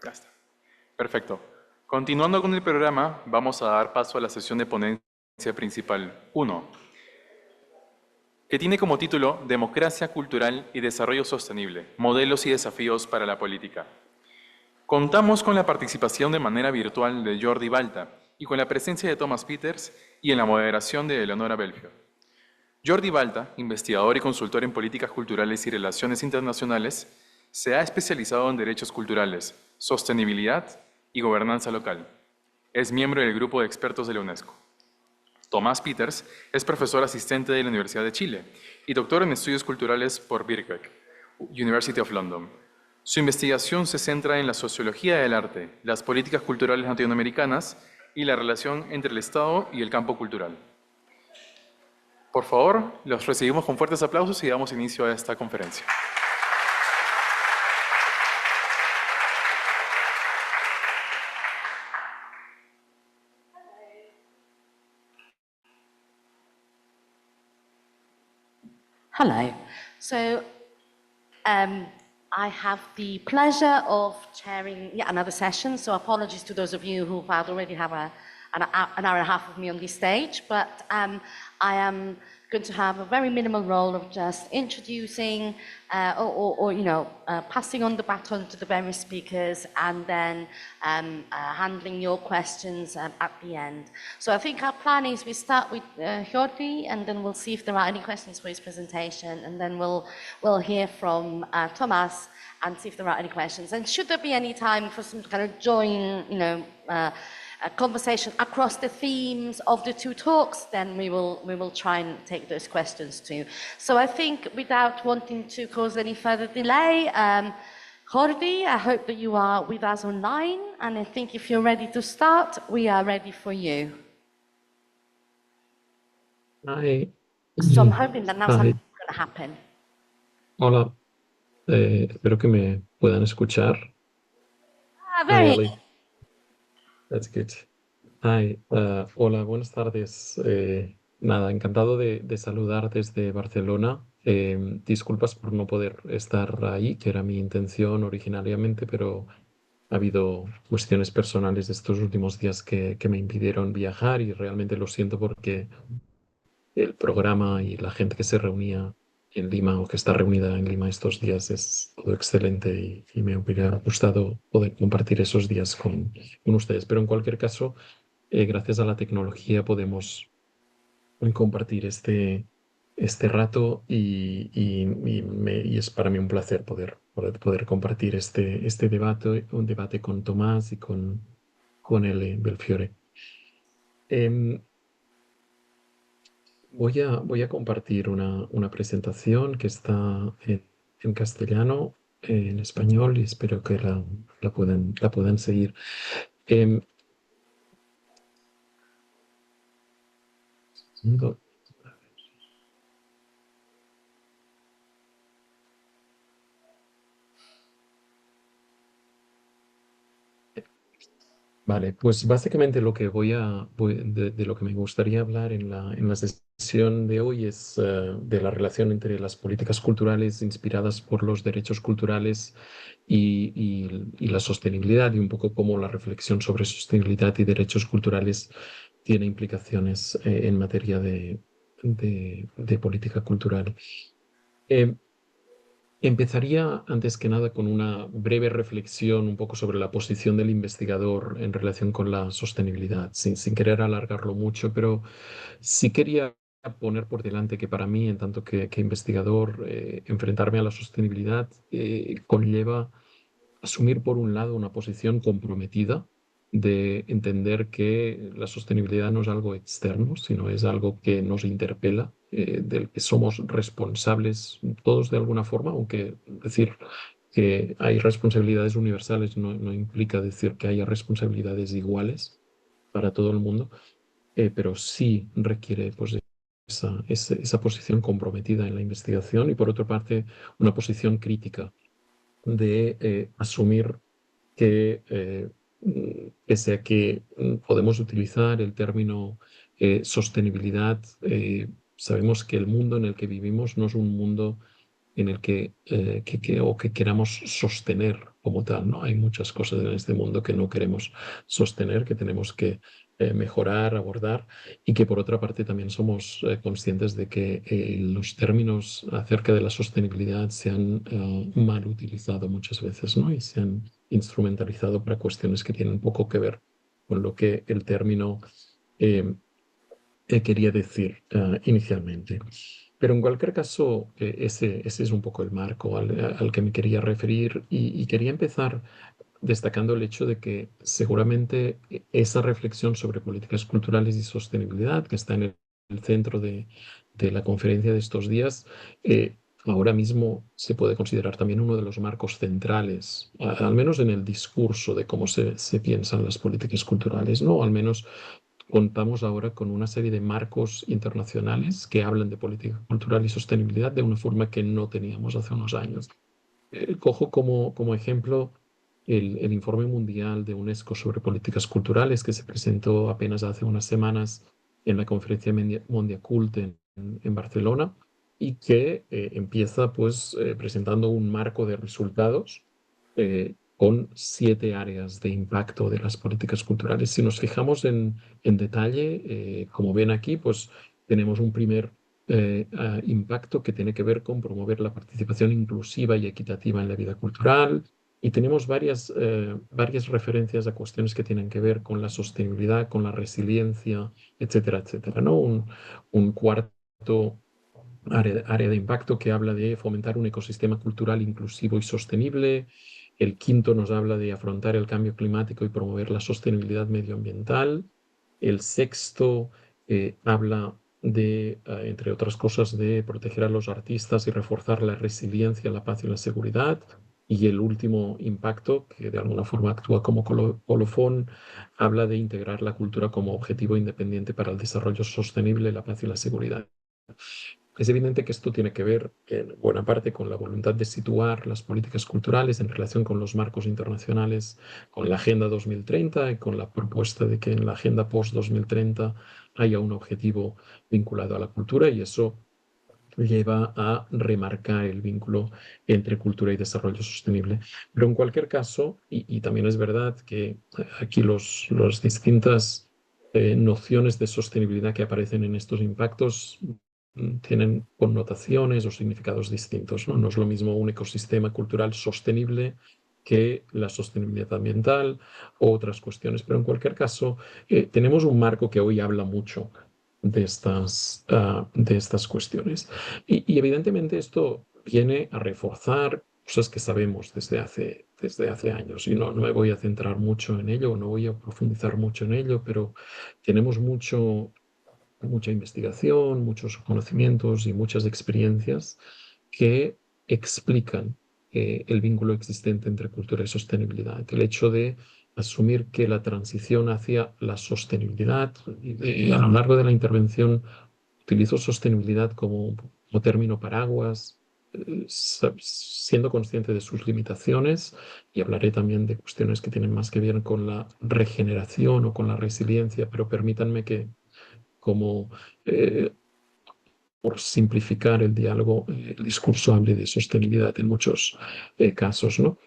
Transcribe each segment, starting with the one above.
Ya está. Perfecto. Continuando con el programa, vamos a dar paso a la sesión de ponencia principal 1, que tiene como título Democracia Cultural y Desarrollo Sostenible, modelos y desafíos para la política. Contamos con la participación de manera virtual de Jordi Balta y con la presencia de Thomas Peters y en la moderación de Eleonora Belfio. Jordi Balta, investigador y consultor en políticas culturales y relaciones internacionales, se ha especializado en derechos culturales, sostenibilidad y gobernanza local. Es miembro del grupo de expertos de la UNESCO. Tomás Peters es profesor asistente de la Universidad de Chile y doctor en estudios culturales por Birkbeck, University of London. Su investigación se centra en la sociología del arte, las políticas culturales latinoamericanas y la relación entre el Estado y el campo cultural. Por favor, los recibimos con fuertes aplausos y damos inicio a esta conferencia. Hello. So I have the pleasure of chairing yet another session. So apologies to those of you who already have an hour and a half of me on this stage, but I am going to have a very minimal role of just introducing passing on the baton to the various speakers and then handling your questions at the end. So I think our plan is we start with Jordi and then we'll see if there are any questions for his presentation, and then we'll hear from Thomas and see if there are any questions. And should there be any time for some kind of join, a conversation across the themes of the two talks, then we will try and take those questions too. So I think without wanting to cause any further delay, Jordi, I hope that you are with us online, and I think if you're ready to start, we are ready for you. Hi. So I'm hoping that now Hi. something's going to happen. Hola. Espero que me puedan escuchar. Hi, Very. Ellie. That's good. Hi. Hola, buenas tardes. Nada, encantado de saludar desde Barcelona. Disculpas por no poder estar ahí, que era mi intención originariamente, pero ha habido cuestiones personales de estos últimos días que me impidieron viajar, y realmente lo siento porque el programa y la gente que se reunía en Lima o que está reunida en Lima estos días es todo excelente, y me hubiera gustado poder compartir esos días con ustedes. Pero en cualquier caso, gracias a la tecnología podemos compartir este rato, y es para mí un placer poder compartir un debate con Tomás y con Ele Belfiore. Voy a compartir una presentación que está en castellano, en español, y espero que la puedan seguir. Em, segundo. Vale, pues básicamente lo que de lo que me gustaría hablar en la sesión de hoy es de la relación entre las políticas culturales inspiradas por los derechos culturales y la sostenibilidad, y un poco cómo la reflexión sobre sostenibilidad y derechos culturales tiene implicaciones en materia de política cultural. Eh, Empezaría antes que nada con una breve reflexión un poco sobre la posición del investigador en relación con la sostenibilidad, sin querer alargarlo mucho, pero sí quería poner por delante que para mí, en tanto que investigador, enfrentarme a la sostenibilidad conlleva asumir por un lado una posición comprometida de entender que la sostenibilidad no es algo externo, sino es algo que nos interpela, del que somos responsables todos de alguna forma, aunque decir que hay responsabilidades universales no implica decir que haya responsabilidades iguales para todo el mundo, pero sí requiere pues, esa posición comprometida en la investigación, y por otra parte una posición crítica de asumir que pese a que podemos utilizar el término sostenibilidad, sabemos que el mundo en el que vivimos no es un mundo en el o que queramos sostener como tal, ¿no? Hay muchas cosas en este mundo que no queremos sostener, que tenemos que mejorar, abordar, y que por otra parte también somos conscientes de que los términos acerca de la sostenibilidad se han mal utilizado muchas veces, ¿no? Y se han instrumentalizado para cuestiones que tienen poco que ver con lo que el término eh, quería decir inicialmente. Pero en cualquier caso, ese es un poco el marco al que me quería referir y quería empezar destacando el hecho de que seguramente esa reflexión sobre políticas culturales y sostenibilidad que está en el centro de la conferencia de estos días, ahora mismo se puede considerar también uno de los marcos centrales, al menos en el discurso de cómo se piensan las políticas culturales, ¿no? Al menos contamos ahora con una serie de marcos internacionales que hablan de política cultural y sostenibilidad de una forma que no teníamos hace unos años. Cojo como ejemplo el informe mundial de UNESCO sobre políticas culturales que se presentó apenas hace unas semanas en la conferencia Mondiacult en Barcelona y que empieza pues presentando un marco de resultados con 7 áreas de impacto de las políticas culturales. Si nos fijamos en detalle, como ven aquí, pues tenemos un primer impacto que tiene que ver con promover la participación inclusiva y equitativa en la vida cultural. Y tenemos varias referencias a cuestiones que tienen que ver con la sostenibilidad, con la resiliencia, etcétera, etcétera, ¿no? Un cuarto área de impacto que habla de fomentar un ecosistema cultural inclusivo y sostenible. El quinto nos habla de afrontar el cambio climático y promover la sostenibilidad medioambiental. El sexto habla entre otras cosas, de proteger a los artistas y reforzar la resiliencia, la paz y la seguridad. Y el último impacto, que de alguna forma actúa como colofón, habla de integrar la cultura como objetivo independiente para el desarrollo sostenible, la paz y la seguridad. Es evidente que esto tiene que ver en buena parte con la voluntad de situar las políticas culturales en relación con los marcos internacionales, con la Agenda 2030 y con la propuesta de que en la Agenda post-2030 haya un objetivo vinculado a la cultura, y eso lleva a remarcar el vínculo entre cultura y desarrollo sostenible. Pero en cualquier caso, y también es verdad que aquí las distintas nociones de sostenibilidad que aparecen en estos impactos tienen connotaciones o significados distintos, ¿no? No es lo mismo un ecosistema cultural sostenible que la sostenibilidad ambiental o otras cuestiones. Pero en cualquier caso, tenemos un marco que hoy habla mucho de estas cuestiones. Y evidentemente esto viene a reforzar cosas que sabemos desde hace años. Y no me voy a centrar mucho en ello, no voy a profundizar mucho en ello, pero tenemos mucha investigación, muchos conocimientos y muchas experiencias que explican el vínculo existente entre cultura y sostenibilidad. El hecho de asumir que la transición hacia la sostenibilidad, y a lo largo de la intervención utilizo sostenibilidad como término paraguas, siendo consciente de sus limitaciones, y hablaré también de cuestiones que tienen más que ver con la regeneración o con la resiliencia, pero permítanme que como eh, por simplificar el diálogo, el discurso hable de sostenibilidad en muchos casos, ¿no?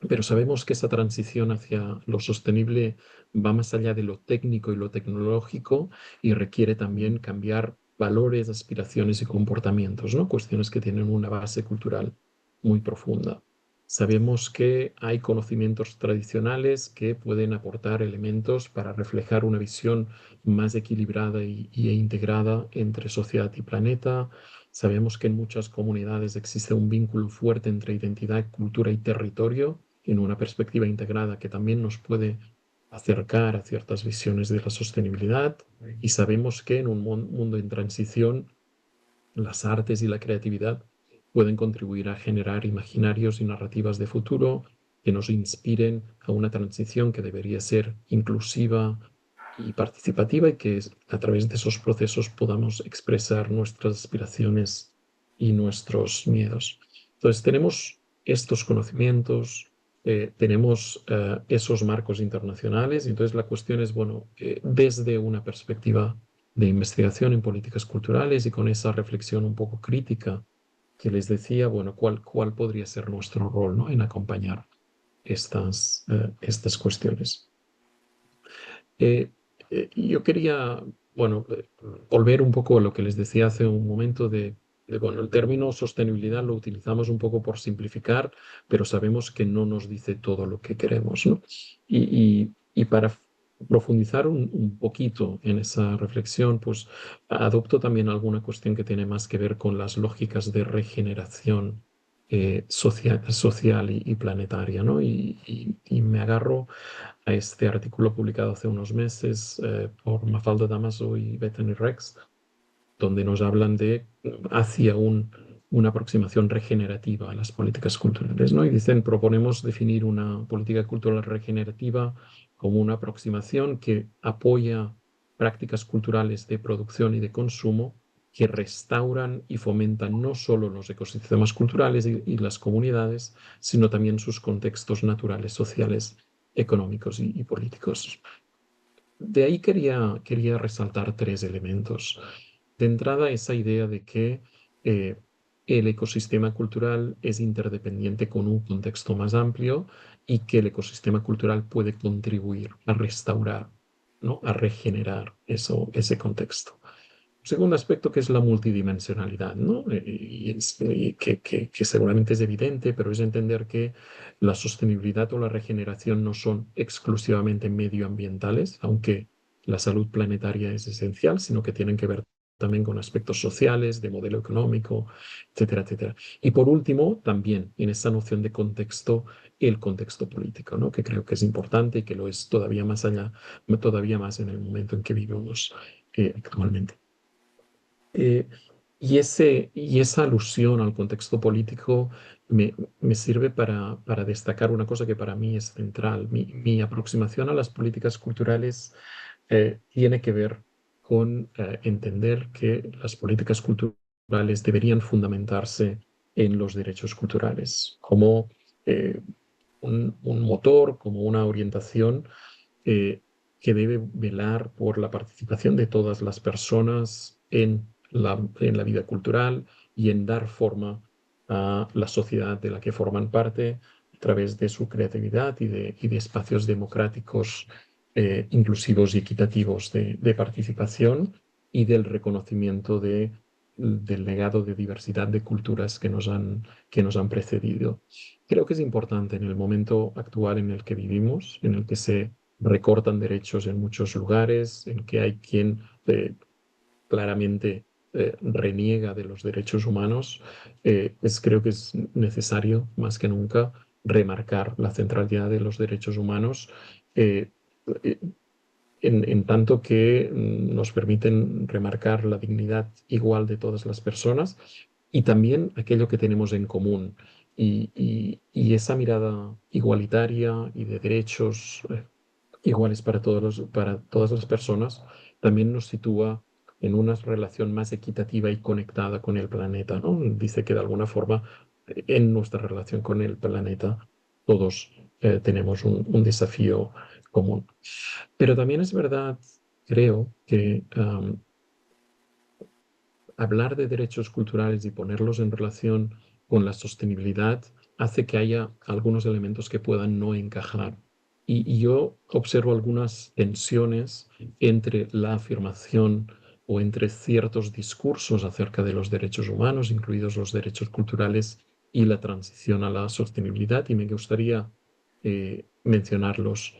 Pero sabemos que esa transición hacia lo sostenible va más allá de lo técnico y lo tecnológico y requiere también cambiar valores, aspiraciones y comportamientos, ¿no? Cuestiones que tienen una base cultural muy profunda. Sabemos que hay conocimientos tradicionales que pueden aportar elementos para reflejar una visión más equilibrada e integrada entre sociedad y planeta. Sabemos que en muchas comunidades existe un vínculo fuerte entre identidad, cultura y territorio, en una perspectiva integrada que también nos puede acercar a ciertas visiones de la sostenibilidad. Y sabemos que en un mundo en transición, las artes y la creatividad pueden contribuir a generar imaginarios y narrativas de futuro que nos inspiren a una transición que debería ser inclusiva y participativa, y que a través de esos procesos podamos expresar nuestras aspiraciones y nuestros miedos. Entonces, tenemos estos conocimientos, tenemos esos marcos internacionales, y entonces la cuestión es, bueno, desde una perspectiva de investigación en políticas culturales y con esa reflexión un poco crítica que les decía, bueno, cuál podría ser nuestro rol, ¿no? En acompañar estas cuestiones. Eh, yo quería, bueno, volver un poco a lo que les decía hace un momento bueno, el término sostenibilidad lo utilizamos un poco por simplificar, pero sabemos que no nos dice todo lo que queremos, ¿no? Y para profundizar un poquito en esa reflexión, pues adopto también alguna cuestión que tiene más que ver con las lógicas de regeneración social y planetaria, ¿no? Y me agarro a este artículo publicado hace unos meses por Mafalda Damaso y Bethany Rex, donde nos hablan de hacia una aproximación regenerativa a las políticas culturales, ¿no? Y dicen, proponemos definir una política cultural regenerativa como una aproximación que apoya prácticas culturales de producción y de consumo que restauran y fomentan no solo los ecosistemas culturales y las comunidades, sino también sus contextos naturales, sociales, económicos y políticos. De ahí quería resaltar tres elementos. De entrada, esa idea de que eh, el ecosistema cultural es interdependiente con un contexto más amplio y que el ecosistema cultural puede contribuir a restaurar, ¿no? A regenerar ese contexto. Segundo aspecto que es la multidimensionalidad, ¿no? Que seguramente es evidente, pero es entender que la sostenibilidad o la regeneración no son exclusivamente medioambientales, aunque la salud planetaria es esencial, sino que tienen que ver también con aspectos sociales, de modelo económico, etcétera, etcétera. Y por último, también en esa noción de contexto, el contexto político, ¿no? Que creo que es importante y que lo es todavía más allá, todavía más en el momento en que vivimos actualmente. Eh, y esa alusión al contexto político me sirve para destacar una cosa que para mí es central. Mi aproximación a las políticas culturales tiene que ver con entender que las políticas culturales deberían fundamentarse en los derechos culturales como eh, un motor, como una orientación eh, que debe velar por la participación de todas las personas en la vida cultural y en dar forma a la sociedad de la que forman parte a través de su creatividad y de espacios democráticos, inclusivos y equitativos de participación y del reconocimiento del legado de diversidad de culturas que nos han precedido. Creo que es importante en el momento actual en el que vivimos, en el que se recortan derechos en muchos lugares, en que hay quien claramente reniega de los derechos humanos, creo que es necesario más que nunca remarcar la centralidad de los derechos humanos. eh, eh, en tanto que nos permiten remarcar la dignidad igual de todas las personas y también aquello que tenemos en común. Y esa mirada igualitaria y de derechos iguales para todas las personas también nos sitúa en una relación más equitativa y conectada con el planeta, ¿no? Dice que de alguna forma en nuestra relación con el planeta todos tenemos un desafío común. Pero también es verdad, creo, que hablar de derechos culturales y ponerlos en relación con la sostenibilidad hace que haya algunos elementos que puedan no encajar. Y yo observo algunas tensiones entre la afirmación o entre ciertos discursos acerca de los derechos humanos, incluidos los derechos culturales, y la transición a la sostenibilidad. Y me gustaría mencionarlos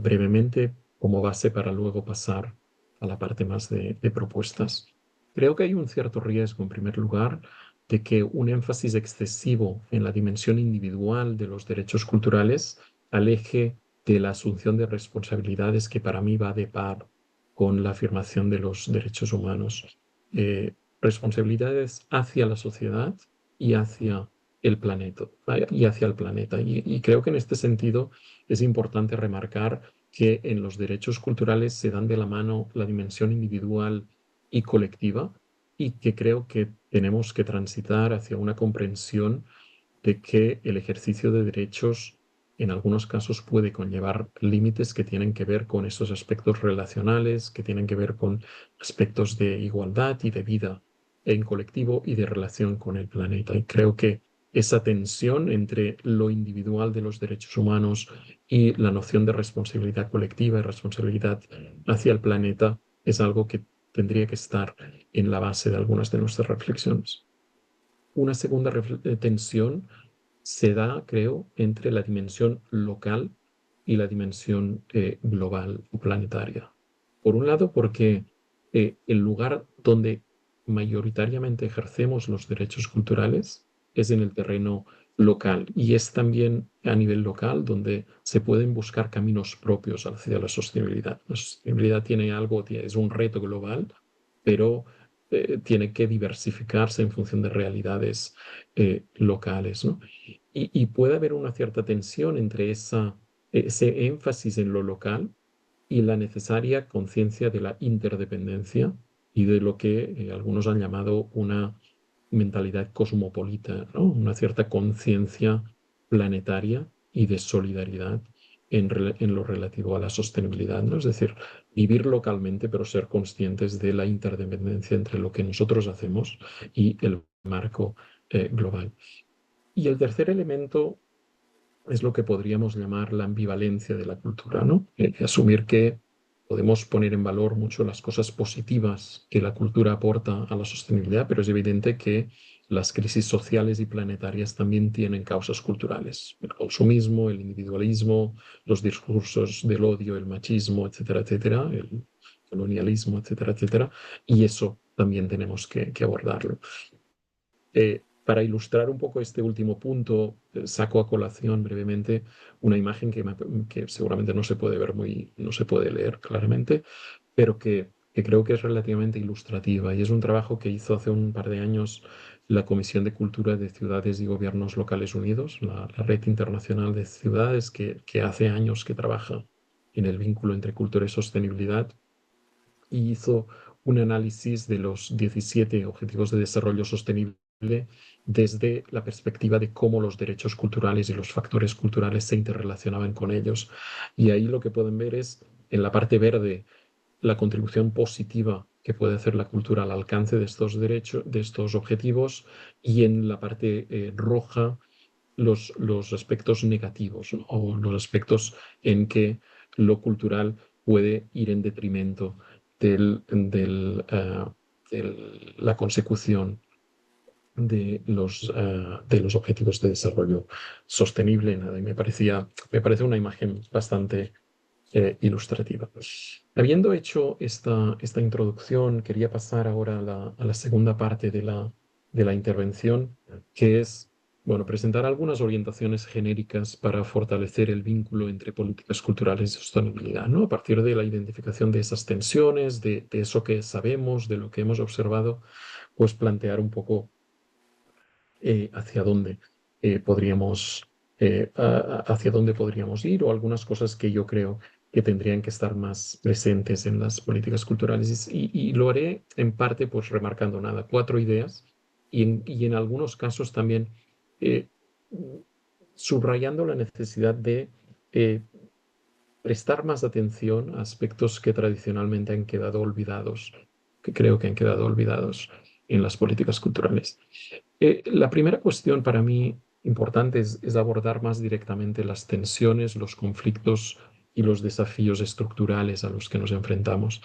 brevemente como base para luego pasar a la parte más de propuestas. Creo que hay un cierto riesgo, en primer lugar, de que un énfasis excesivo en la dimensión individual de los derechos culturales aleje de la asunción de responsabilidades que para mí va de par con la afirmación de los derechos humanos. Responsabilidades hacia la sociedad y hacia el planeta, y hacia el planeta. Y creo que en este sentido es importante remarcar que en los derechos culturales se dan de la mano la dimensión individual y colectiva y que creo que tenemos que transitar hacia una comprensión de que el ejercicio de derechos en algunos casos puede conllevar límites que tienen que ver con esos aspectos relacionales, que tienen que ver con aspectos de igualdad y de vida en colectivo y de relación con el planeta. Y creo que esa tensión entre lo individual de los derechos humanos y la noción de responsabilidad colectiva y responsabilidad hacia el planeta es algo que tendría que estar en la base de algunas de nuestras reflexiones. Una segunda tensión se da, creo, entre la dimensión local y la dimensión global o planetaria. Por un lado, porque el lugar donde mayoritariamente ejercemos los derechos culturales es en el terreno local y es también a nivel local donde se pueden buscar caminos propios hacia la sostenibilidad. La sostenibilidad tiene algo, es un reto global, pero tiene que diversificarse en función de realidades locales, ¿no? Y puede haber una cierta tensión entre ese énfasis en lo local y la necesaria conciencia de la interdependencia y de lo que algunos han llamado una mentalidad cosmopolita, ¿no? Una cierta conciencia planetaria y de solidaridad en lo relativo a la sostenibilidad, ¿no? Es decir, vivir localmente, pero ser conscientes de la interdependencia entre lo que nosotros hacemos y el marco global. Y el tercer elemento es lo que podríamos llamar la ambivalencia de la cultura, ¿no? Asumir que podemos poner en valor mucho las cosas positivas que la cultura aporta a la sostenibilidad, pero es evidente que las crisis sociales y planetarias también tienen causas culturales. El consumismo, el individualismo, los discursos del odio, el machismo, etcétera, etcétera, el colonialismo, etcétera, etcétera, y eso también tenemos que abordarlo. Para ilustrar un poco este último punto, saco a colación brevemente una imagen que seguramente no se puede ver no se puede leer claramente, pero que creo que es relativamente ilustrativa y es un trabajo que hizo hace un par de años la Comisión de Cultura de Ciudades y Gobiernos Locales Unidos, la red internacional de ciudades que hace años que trabaja en el vínculo entre cultura y sostenibilidad y hizo un análisis de los 17 Objetivos de Desarrollo Sostenible desde la perspectiva de cómo los derechos culturales y los factores culturales se interrelacionaban con ellos. Y ahí lo que pueden ver es, en la parte verde, la contribución positiva que puede hacer la cultura al alcance de estos derechos, de estos objetivos, y en la parte roja, los aspectos negativos, ¿no? O los aspectos en que lo cultural puede ir en detrimento de la consecución de los objetivos de desarrollo sostenible. Nada, y me parece una imagen bastante ilustrativa. Habiendo hecho esta introducción, quería pasar ahora a la segunda parte de la intervención, que es, bueno, presentar algunas orientaciones genéricas para fortalecer el vínculo entre políticas culturales y sostenibilidad, ¿no? A partir de la identificación de esas tensiones, de eso que sabemos, de lo que hemos observado, pues plantear un poco hacia dónde hacia dónde podríamos ir o algunas cosas que yo creo que tendrían que estar más presentes en las políticas culturales. Y lo haré en parte pues remarcando nada, cuatro ideas y en algunos casos también eh, subrayando la necesidad de eh, prestar más atención a aspectos que tradicionalmente han quedado olvidados, que creo que han quedado olvidados en las políticas culturales. La primera cuestión para mí importante es abordar más directamente las tensiones, los conflictos y los desafíos estructurales a los que nos enfrentamos.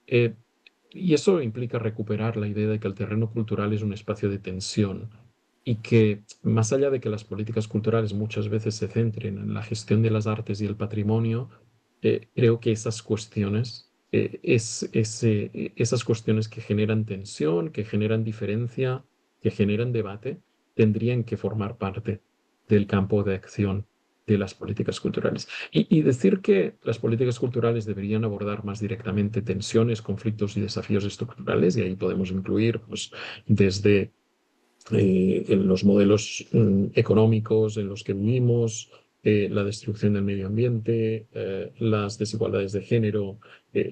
Eh, y eso implica recuperar la idea de que el terreno cultural es un espacio de tensión y que más allá de que las políticas culturales muchas veces se centren en la gestión de las artes y el patrimonio, creo que esas cuestiones, esas cuestiones que generan tensión, que generan diferencia, que generan debate, tendrían que formar parte del campo de acción de las políticas culturales. Y decir que las políticas culturales deberían abordar más directamente tensiones, conflictos y desafíos estructurales, y ahí podemos incluir pues, desde en los modelos económicos en los que vivimos, la destrucción del medio ambiente, las desigualdades de género,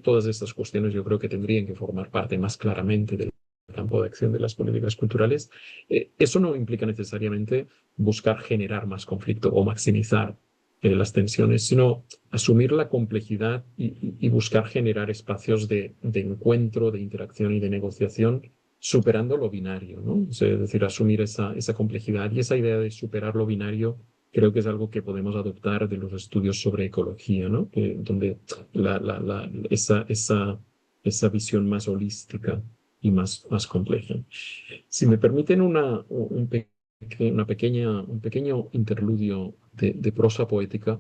todas estas cuestiones yo creo que tendrían que formar parte más claramente del campo de acción de las políticas culturales. Eso no implica necesariamente buscar generar más conflicto o maximizar las tensiones, sino asumir la complejidad y buscar generar espacios de encuentro, de interacción y de negociación superando lo binario, ¿no? O sea, es decir, asumir esa complejidad y esa idea de superar lo binario creo que es algo que podemos adoptar de los estudios sobre ecología, ¿no? Donde esa visión más holística y más compleja. Si me permiten un pequeño interludio de prosa poética,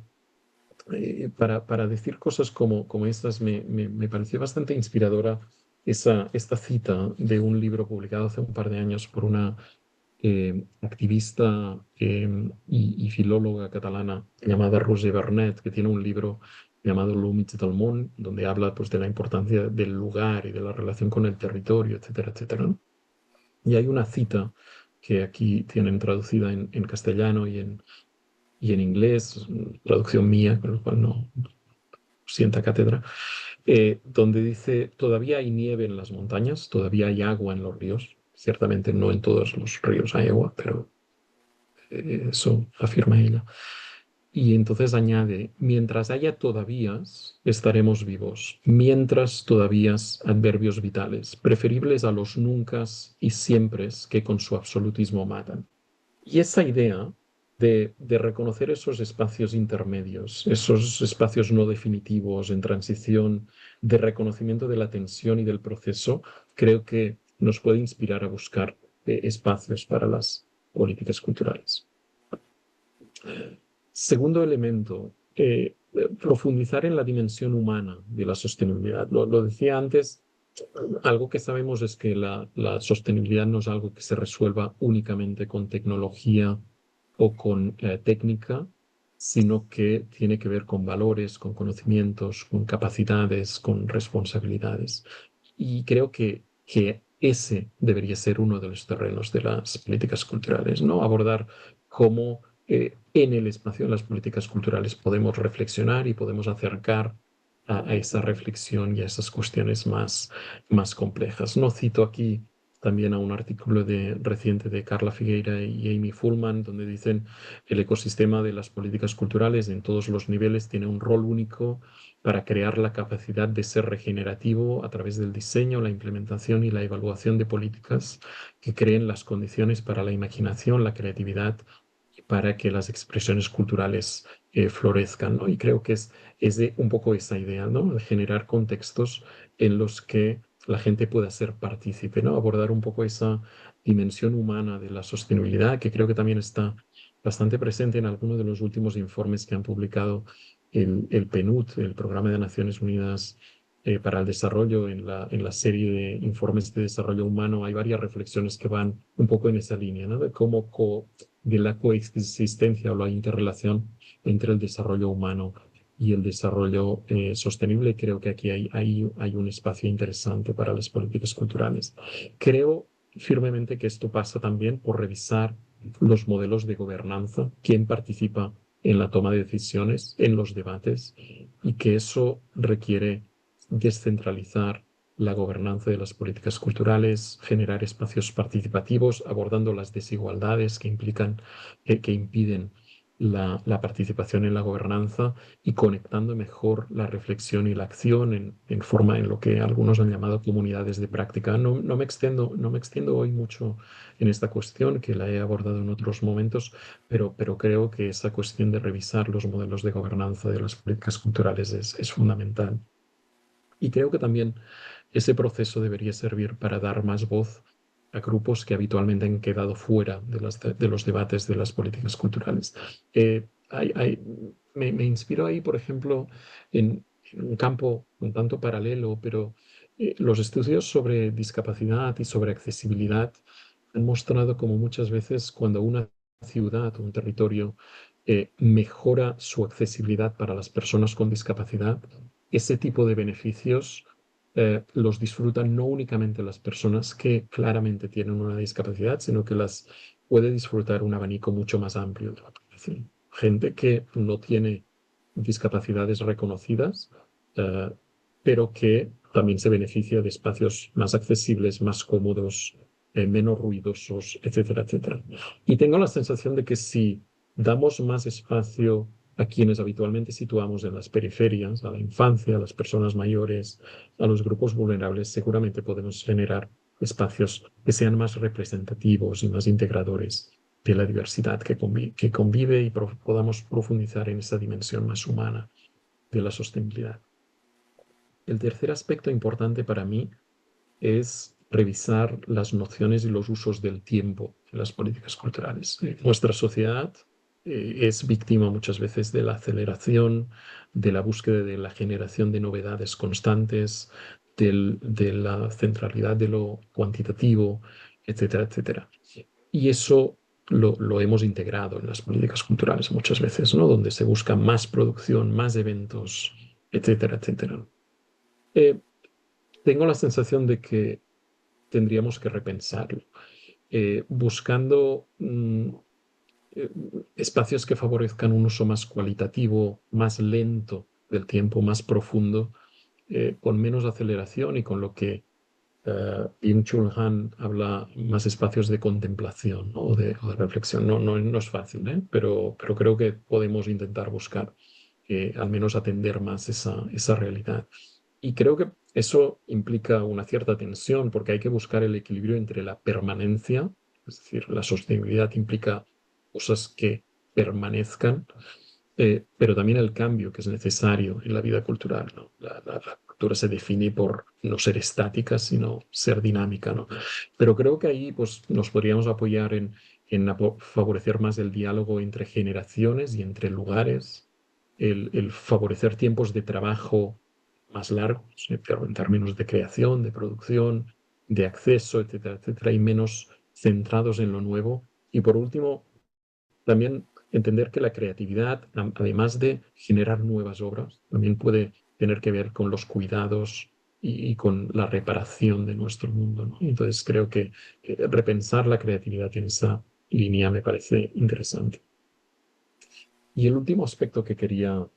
para decir cosas como estas, me pareció bastante inspiradora esta cita de un libro publicado hace un par de años por una activista y filóloga catalana llamada Roser Bernet, que tiene un libro llamado Límits del Món, donde habla pues, de la importancia del lugar y de la relación con el territorio, etcétera, etcétera, ¿no? Y hay una cita que aquí tienen traducida en castellano y en inglés, traducción mía, con lo cual no sienta cátedra, donde dice, todavía hay nieve en las montañas, todavía hay agua en los ríos. Ciertamente no en todos los ríos hay agua, pero eso afirma ella. Y entonces añade, mientras haya todavías, estaremos vivos. Mientras todavías, adverbios vitales, preferibles a los nuncas y siempres que con su absolutismo matan. Y esa idea de reconocer esos espacios intermedios, esos espacios no definitivos en transición, de reconocimiento de la tensión y del proceso, creo que nos puede inspirar a buscar espacios para las políticas culturales. Segundo elemento, profundizar en la dimensión humana de la sostenibilidad. Lo decía antes, algo que sabemos es que la sostenibilidad no es algo que se resuelva únicamente con tecnología o con técnica, sino que tiene que ver con valores, con conocimientos, con capacidades, con responsabilidades. Y creo que ese debería ser uno de los terrenos de las políticas culturales, ¿no? Abordar cómo en el espacio de las políticas culturales podemos reflexionar y podemos acercar a esa reflexión y a esas cuestiones más complejas. No cito aquí también a un artículo reciente de Carla Figueira y Amy Fullman, donde dicen el ecosistema de las políticas culturales en todos los niveles tiene un rol único para crear la capacidad de ser regenerativo a través del diseño, la implementación y la evaluación de políticas que creen las condiciones para la imaginación, la creatividad y para que las expresiones culturales florezcan, ¿no? Y creo que es de un poco esa idea, ¿no? De generar contextos en los que la gente pueda ser partícipe, ¿no? Abordar un poco esa dimensión humana de la sostenibilidad, que creo que también está bastante presente en algunos de los últimos informes que han publicado el PNUD, el Programa de Naciones Unidas para el Desarrollo, en la serie de informes de desarrollo humano. Hay varias reflexiones que van un poco en esa línea, ¿no? De cómo de la coexistencia o la interrelación entre el desarrollo humano y el desarrollo sostenible. Creo que aquí hay un espacio interesante para las políticas culturales. Creo firmemente que esto pasa también por revisar los modelos de gobernanza, quién participa en la toma de decisiones, en los debates, y que eso requiere descentralizar la gobernanza de las políticas culturales, generar espacios participativos, abordando las desigualdades que implican, que impiden la participación en la gobernanza y conectando mejor la reflexión y la acción en forma en lo que algunos han llamado comunidades de práctica. No me extiendo hoy mucho en esta cuestión, que la he abordado en otros momentos, pero creo que esa cuestión de revisar los modelos de gobernanza de las políticas culturales es fundamental. Y creo que también ese proceso debería servir para dar más voz a grupos que habitualmente han quedado fuera de los debates de las políticas culturales. Me inspiro ahí, por ejemplo, en un campo un tanto paralelo, pero los estudios sobre discapacidad y sobre accesibilidad han mostrado como muchas veces cuando una ciudad o un territorio mejora su accesibilidad para las personas con discapacidad, ese tipo de beneficios los disfrutan no únicamente las personas que claramente tienen una discapacidad, sino que las puede disfrutar un abanico mucho más amplio de la población. Gente que no tiene discapacidades reconocidas, eh, pero que también se beneficia de espacios más accesibles, más cómodos, menos ruidosos, etcétera, etcétera. Y tengo la sensación de que si damos más espacio a quienes habitualmente situamos en las periferias, a la infancia, a las personas mayores, a los grupos vulnerables, seguramente podemos generar espacios que sean más representativos y más integradores de la diversidad que convive y podamos profundizar en esa dimensión más humana de la sostenibilidad. El tercer aspecto importante para mí es revisar las nociones y los usos del tiempo en las políticas culturales. Nuestra sociedad es víctima muchas veces de la aceleración, de la búsqueda de la generación de novedades constantes, de la centralidad de lo cuantitativo, etcétera, etcétera. Y eso lo hemos integrado en las políticas culturales muchas veces, ¿no? Donde se busca más producción, más eventos, etcétera, etcétera. Eh, Tengo la sensación de que tendríamos que repensarlo, buscando eh, espacios que favorezcan un uso más cualitativo, más lento del tiempo, más profundo, con menos aceleración y con lo que Byung-Chul Han habla más espacios de contemplación, ¿no? O de reflexión. No es fácil, ¿eh? Pero creo que podemos intentar buscar al menos atender más esa realidad. Y creo que eso implica una cierta tensión porque hay que buscar el equilibrio entre la permanencia, es decir, la sostenibilidad implica cosas que permanezcan, pero también el cambio que es necesario en la vida cultural, ¿no? La cultura se define por no ser estática, sino ser dinámica, ¿no? Pero creo que ahí pues, nos podríamos apoyar en favorecer más el diálogo entre generaciones y entre lugares, el favorecer tiempos de trabajo más largos, pero en términos de creación, de producción, de acceso, etcétera, etcétera, y menos centrados en lo nuevo. Y por último, también entender que la creatividad, además de generar nuevas obras, también puede tener que ver con los cuidados y con la reparación de nuestro mundo, ¿no? Entonces creo que repensar la creatividad en esa línea me parece interesante. Y el último aspecto que quería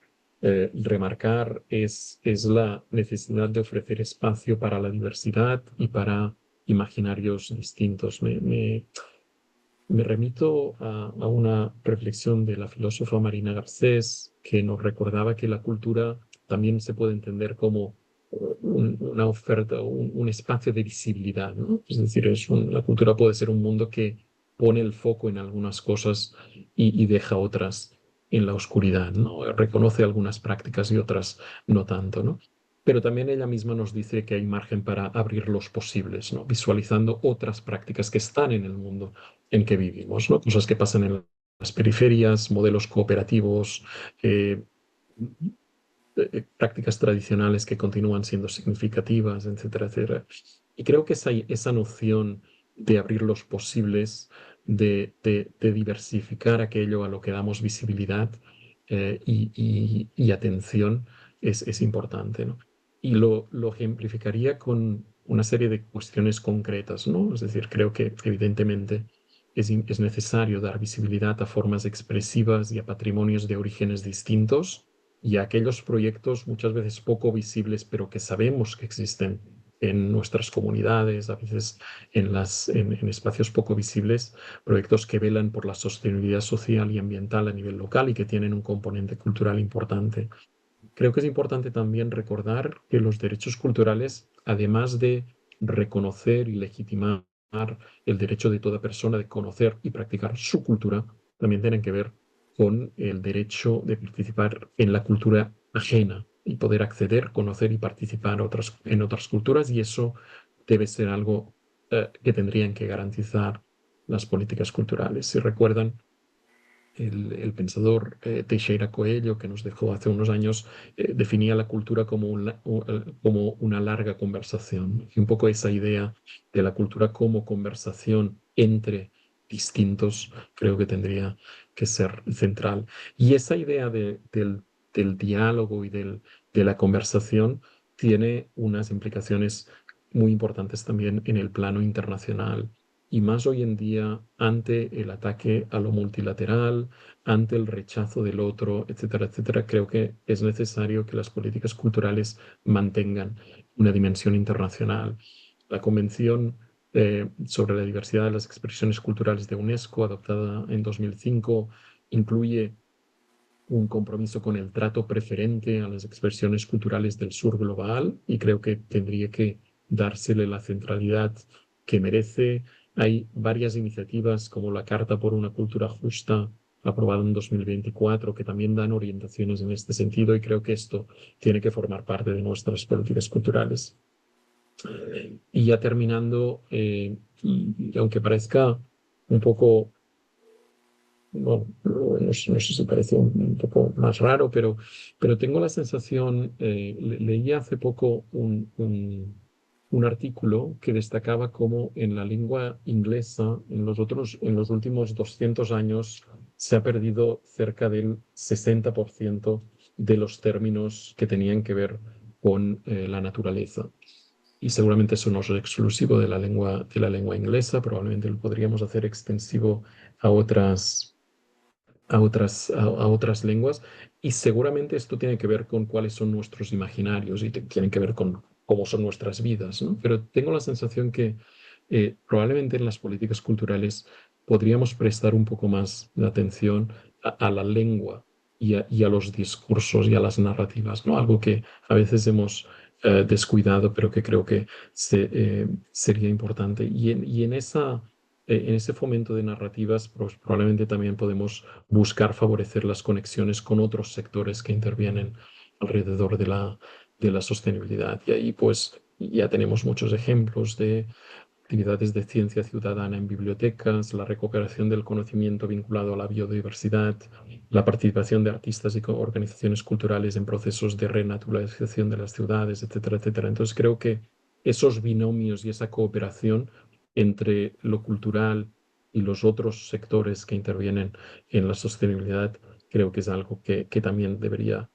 remarcar es la necesidad de ofrecer espacio para la diversidad y para imaginarios distintos. Me remito a una reflexión de la filósofa Marina Garcés, que nos recordaba que la cultura también se puede entender como una oferta, un espacio de visibilidad, ¿no? Es decir, la cultura puede ser un mundo que pone el foco en algunas cosas y deja otras en la oscuridad, ¿no? Reconoce algunas prácticas y otras no tanto, ¿no? Pero también ella misma nos dice que hay margen para abrir los posibles, ¿no? Visualizando otras prácticas que están en el mundo en que vivimos, ¿no? Cosas que pasan en las periferias, modelos cooperativos, eh, prácticas tradicionales que continúan siendo significativas, etcétera, etcétera. Y creo que esa noción de abrir los posibles, de diversificar aquello a lo que damos visibilidad y atención es importante, ¿no? Y lo ejemplificaría con una serie de cuestiones concretas, ¿no? Es decir, creo que evidentemente es necesario dar visibilidad a formas expresivas y a patrimonios de orígenes distintos y a aquellos proyectos muchas veces poco visibles, pero que sabemos que existen en nuestras comunidades, a veces en espacios poco visibles, proyectos que velan por la sostenibilidad social y ambiental a nivel local y que tienen un componente cultural importante. Creo que es importante también recordar que los derechos culturales, además de reconocer y legitimar el derecho de toda persona de conocer y practicar su cultura, también tienen que ver con el derecho de participar en la cultura ajena y poder acceder, conocer y participar en otras culturas, y eso debe ser algo que tendrían que garantizar las políticas culturales. Si recuerdan, el pensador Teixeira Coelho, que nos dejó hace unos años, definía la cultura como como una larga conversación. Y un poco esa idea de la cultura como conversación entre distintos, creo que tendría que ser central. Y esa idea del diálogo y de la conversación tiene unas implicaciones muy importantes también en el plano internacional. Y más hoy en día ante el ataque a lo multilateral, ante el rechazo del otro, etcétera, etcétera, creo que es necesario que las políticas culturales mantengan una dimensión internacional. La Convención sobre la diversidad de las expresiones culturales de UNESCO, adoptada en 2005, incluye un compromiso con el trato preferente a las expresiones culturales del sur global y creo que tendría que dársele la centralidad que merece. Hay varias iniciativas como la Carta por una Cultura Justa, aprobada en 2024, que también dan orientaciones en este sentido y creo que esto tiene que formar parte de nuestras políticas culturales. Y ya terminando, y aunque parezca un poco, bueno, no sé si parece un poco más raro, pero tengo la sensación, leí hace poco un artículo que destacaba cómo en la lengua inglesa, en los últimos 200 años, se ha perdido cerca del 60% de los términos que tenían que ver con la naturaleza. Y seguramente eso no es exclusivo de la lengua inglesa, probablemente lo podríamos hacer extensivo a a otras lenguas. Y seguramente esto tiene que ver con cuáles son nuestros imaginarios y tiene que ver con cómo son nuestras vidas, ¿no? Pero tengo la sensación que probablemente en las políticas culturales podríamos prestar un poco más de atención a la lengua y a los discursos y a las narrativas, ¿no? Algo que a veces hemos descuidado, pero que creo que sería importante. Y en ese fomento de narrativas, pues, probablemente también podemos buscar favorecer las conexiones con otros sectores que intervienen alrededor de la sostenibilidad. Y ahí, pues, ya tenemos muchos ejemplos de actividades de ciencia ciudadana en bibliotecas, la recuperación del conocimiento vinculado a la biodiversidad, la participación de artistas y organizaciones culturales en procesos de renaturalización de las ciudades, etcétera, etcétera. Entonces creo que esos binomios y esa cooperación entre lo cultural y los otros sectores que intervienen en la sostenibilidad, creo que es algo que también debería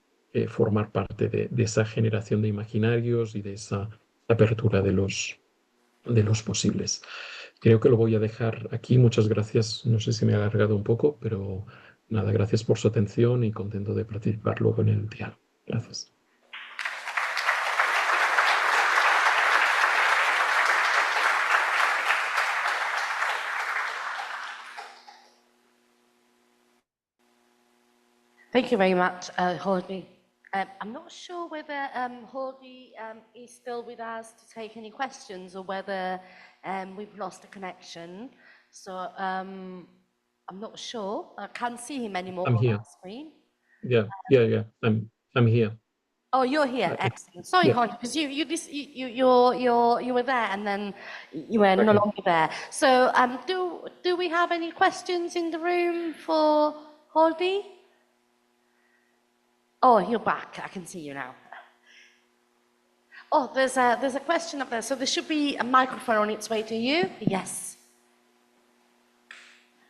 formar parte de esa generación de imaginarios y de esa apertura de los posibles. Creo que lo voy a dejar aquí. Muchas gracias. No sé si me he alargado un poco, pero nada, gracias por su atención y contento de participar luego en el diálogo. Gracias. Thank you very much, Jordi. I'm not sure whether Jordi is still with us to take any questions or whether we've lost the connection. So I'm not sure. I can't see him anymore I'm on here. our screen. Yeah. I'm here. Oh, you're here. Excellent. Sorry, Yeah. Jordi, because you were there and then you were no Okay. longer there. So do we have any questions in the room for Jordi? Oh, you're back. I can see you now. Oh, there's a question up there. So there should be a microphone on its way to you. Yes.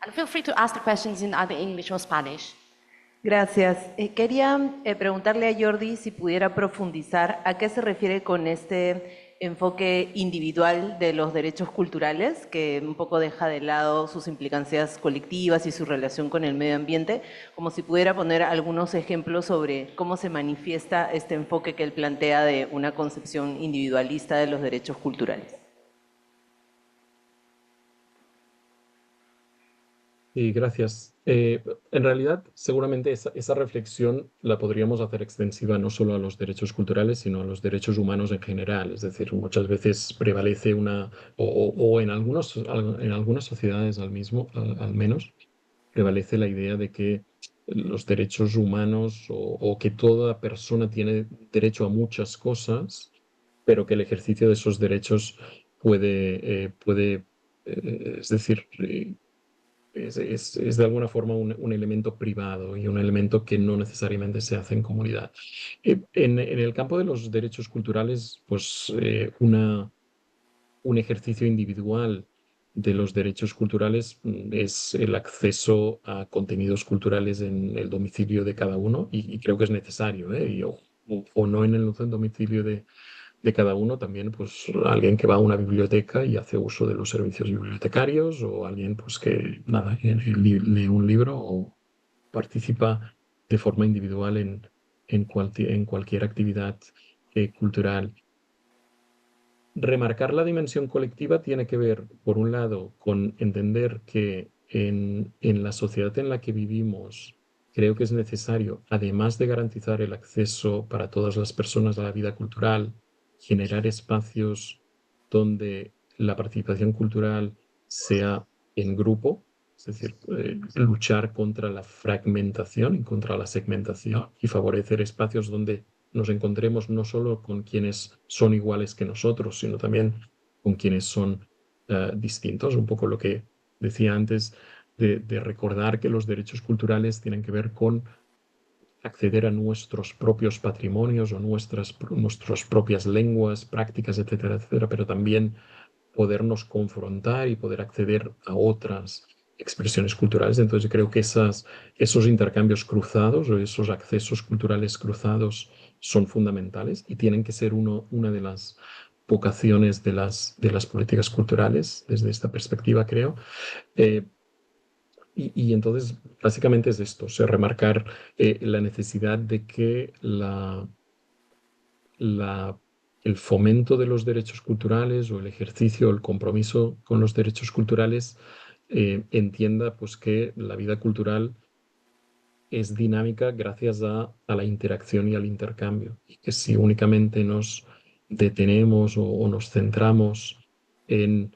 And feel free to ask the questions in either English or Spanish. Gracias. Quería preguntarle a Jordi si pudiera profundizar a qué se refiere con este enfoque individual de los derechos culturales, que un poco deja de lado sus implicancias colectivas y su relación con el medio ambiente, como si pudiera poner algunos ejemplos sobre cómo se manifiesta este enfoque que él plantea de una concepción individualista de los derechos culturales. Y gracias. En realidad, seguramente esa reflexión la podríamos hacer extensiva no solo a los derechos culturales, sino a los derechos humanos en general. Es decir, muchas veces prevalece o en algunas sociedades al menos, prevalece la idea de que los derechos humanos o que toda persona tiene derecho a muchas cosas, pero que el ejercicio de esos derechos es decir, es de alguna forma un elemento privado y un elemento que no necesariamente se hace en comunidad. En el campo de los derechos culturales, pues un ejercicio individual de los derechos culturales es el acceso a contenidos culturales en el domicilio de cada uno y creo que es necesario, ¿eh? O no en el domicilio de cada uno, también pues alguien que va a una biblioteca y hace uso de los servicios bibliotecarios o alguien pues que nada, lee un libro o participa de forma individual en cualquier actividad cultural. Remarcar la dimensión colectiva tiene que ver, por un lado, con entender que en la sociedad en la que vivimos, creo que es necesario, además de garantizar el acceso para todas las personas a la vida cultural, generar espacios donde la participación cultural sea en grupo, es decir, luchar contra la fragmentación y contra la segmentación y favorecer espacios donde nos encontremos no solo con quienes son iguales que nosotros, sino también con quienes son distintos. Un poco lo que decía antes de recordar que los derechos culturales tienen que ver con acceder a nuestros propios patrimonios o nuestras propias lenguas, prácticas, etcétera, etcétera, pero también podernos confrontar y poder acceder a otras expresiones culturales. Entonces creo que esos intercambios cruzados o esos accesos culturales cruzados son fundamentales y tienen que ser una de las vocaciones de las políticas culturales desde esta perspectiva, creo. Eh, y entonces, básicamente es esto, o sea, remarcar la necesidad de que la, el fomento de los derechos culturales o el ejercicio, el compromiso con los derechos culturales entienda pues, que la vida cultural es dinámica gracias a la interacción y al intercambio. Y que si únicamente nos detenemos o nos centramos en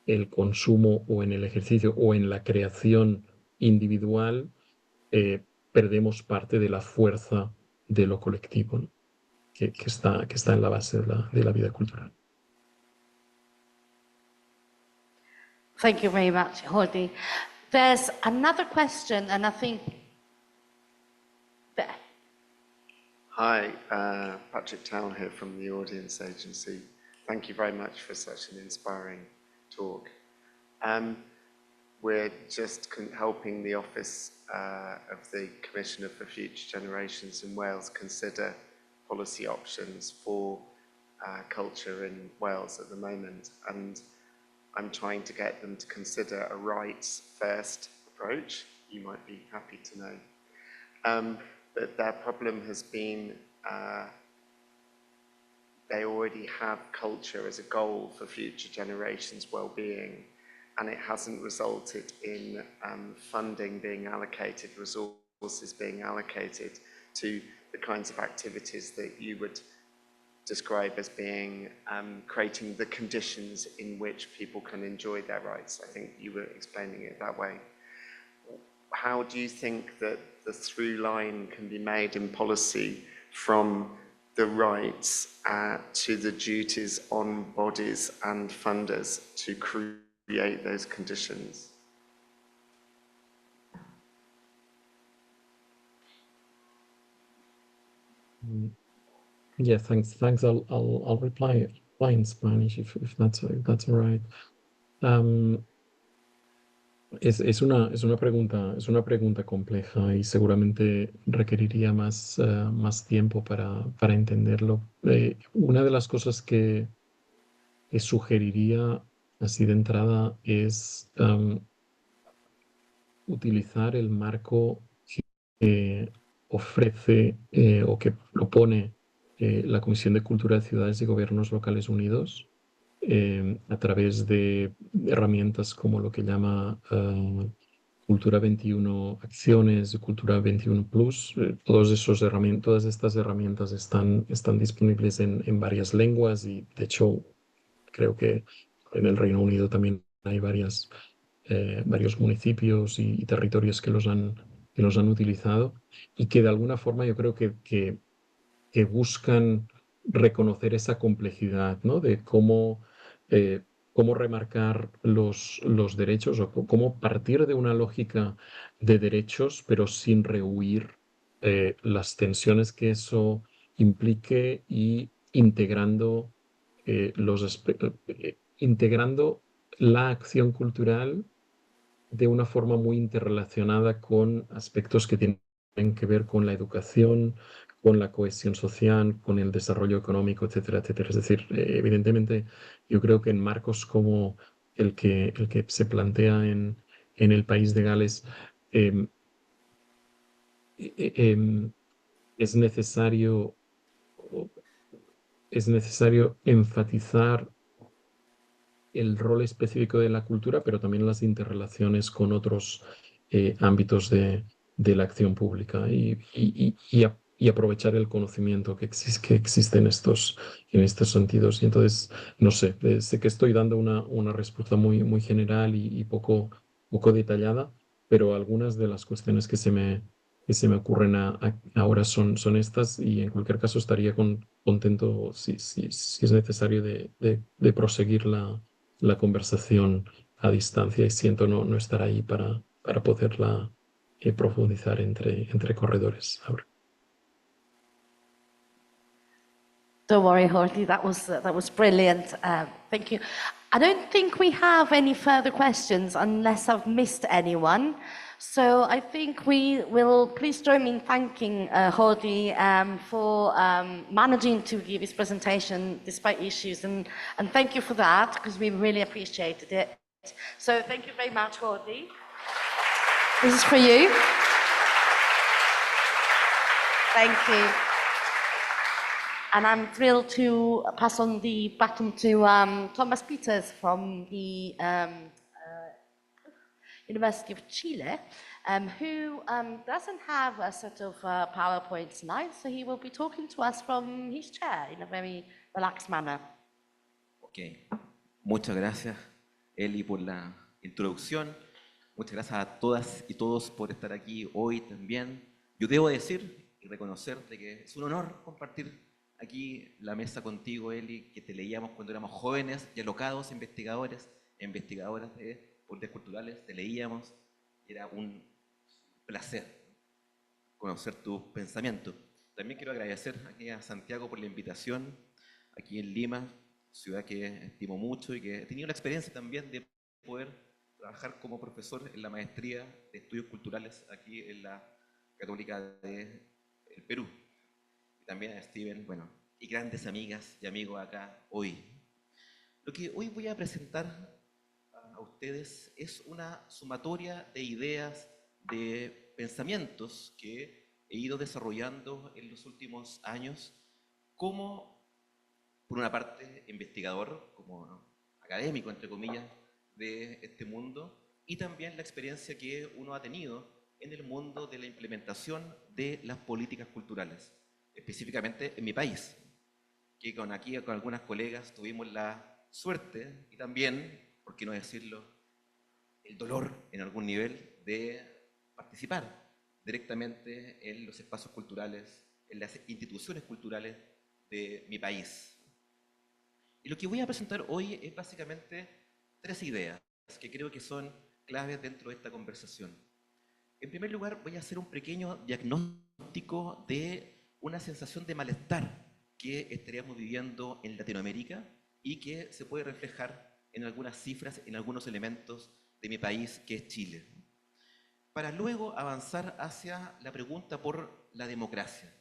el consumo o en el ejercicio o en la creación individual, perdemos parte de la fuerza de lo colectivo, ¿no? Que está en la base de la vida cultural. Thank you very much, Jordi. There's another question, and I think there. Hi, Patrick Town here from the Audience Agency. Thank you very much for such an inspiring talk. We're just helping the Office of the Commissioner for Future Generations in Wales consider policy options for culture in Wales at the moment. And I'm trying to get them to consider a rights-first approach. You might be happy to know. But their problem has been they already have culture as a goal for future generations' well-being, and it hasn't resulted in funding being allocated, resources being allocated to the kinds of activities that you would describe as being creating the conditions in which people can enjoy their rights. I think you were explaining it that way. How do you think that the through line can be made in policy from the rights to the duties on bodies and funders to create those conditions? Yeah, thanks. I'll reply in Spanish if that's all right. Es una pregunta compleja y seguramente requeriría más tiempo para entenderlo. Una de las cosas que sugeriría así de entrada es utilizar el marco que ofrece o que propone la Comisión de Cultura de Ciudades y Gobiernos Locales Unidos a través de herramientas como lo que llama Cultura 21 Acciones y Cultura 21 Plus. Todas estas herramientas están disponibles en varias lenguas y de hecho creo que en el Reino Unido también hay varios municipios y territorios que los han utilizado y que de alguna forma yo creo que buscan reconocer esa complejidad, ¿no? De cómo remarcar los derechos o cómo partir de una lógica de derechos, pero sin rehuir las tensiones que eso implique y integrando la acción cultural de una forma muy interrelacionada con aspectos que tienen que ver con la educación, con la cohesión social, con el desarrollo económico, etcétera, etcétera. Es decir, evidentemente, yo creo que en marcos como el que se plantea en el país de Gales, em, em, es necesario, es necesario enfatizar el rol específico de la cultura, pero también las interrelaciones con otros ámbitos de la acción pública. Y y aprovechar el conocimiento que existe en estos sentidos. Y entonces, no sé, sé que estoy dando una respuesta muy general y poco detallada, pero algunas de las cuestiones que se me ocurren ahora son estas y en cualquier caso estaría contento si es necesario de proseguir la conversación a distancia y siento no estar ahí para poderla profundizar entre corredores ahora. Don't worry, Jordi, that was brilliant. Thank you. I don't think we have any further questions unless I've missed anyone. So I think we will please join me in thanking Jordi for managing to give his presentation despite issues, and thank you for that because we really appreciated it. So thank you very much, Jordi. This is for you. Thank you. And I'm thrilled to pass on the baton to Thomas Peters from the University of Chile, who doesn't have a sort of PowerPoint tonight, so he will be talking to us from his chair in a very relaxed manner. Ok, muchas gracias Eli por la introducción, muchas gracias a todas y todos por estar aquí hoy también. Yo debo decir y reconocerte que es un honor compartir aquí la mesa contigo, Eli, que te leíamos cuando éramos jóvenes y alocados investigadores e investigadoras de políticas culturales, te leíamos y era un placer conocer tu pensamiento. También quiero agradecer aquí a Santiago por la invitación, aquí en Lima, ciudad que estimo mucho y que he tenido la experiencia también de poder trabajar como profesor en la maestría de estudios culturales aquí en la Católica del Perú. Y también a Steven, bueno, y grandes amigas y amigos acá hoy. Lo que hoy voy a presentar a ustedes es una sumatoria de ideas, de pensamientos que he ido desarrollando en los últimos años como, por una parte, investigador, como académico, entre comillas, de este mundo, y también la experiencia que uno ha tenido en el mundo de la implementación de las políticas culturales, específicamente en mi país, que con algunas colegas tuvimos la suerte y también, por qué no decirlo, el dolor en algún nivel de participar directamente en los espacios culturales, en las instituciones culturales de mi país. Y lo que voy a presentar hoy es básicamente 3 ideas que creo que son claves dentro de esta conversación. En primer lugar, voy a hacer un pequeño diagnóstico de una sensación de malestar que estaríamos viviendo en Latinoamérica y que se puede reflejar en algunas cifras, en algunos elementos de mi país, que es Chile. Para luego avanzar hacia la pregunta por la democracia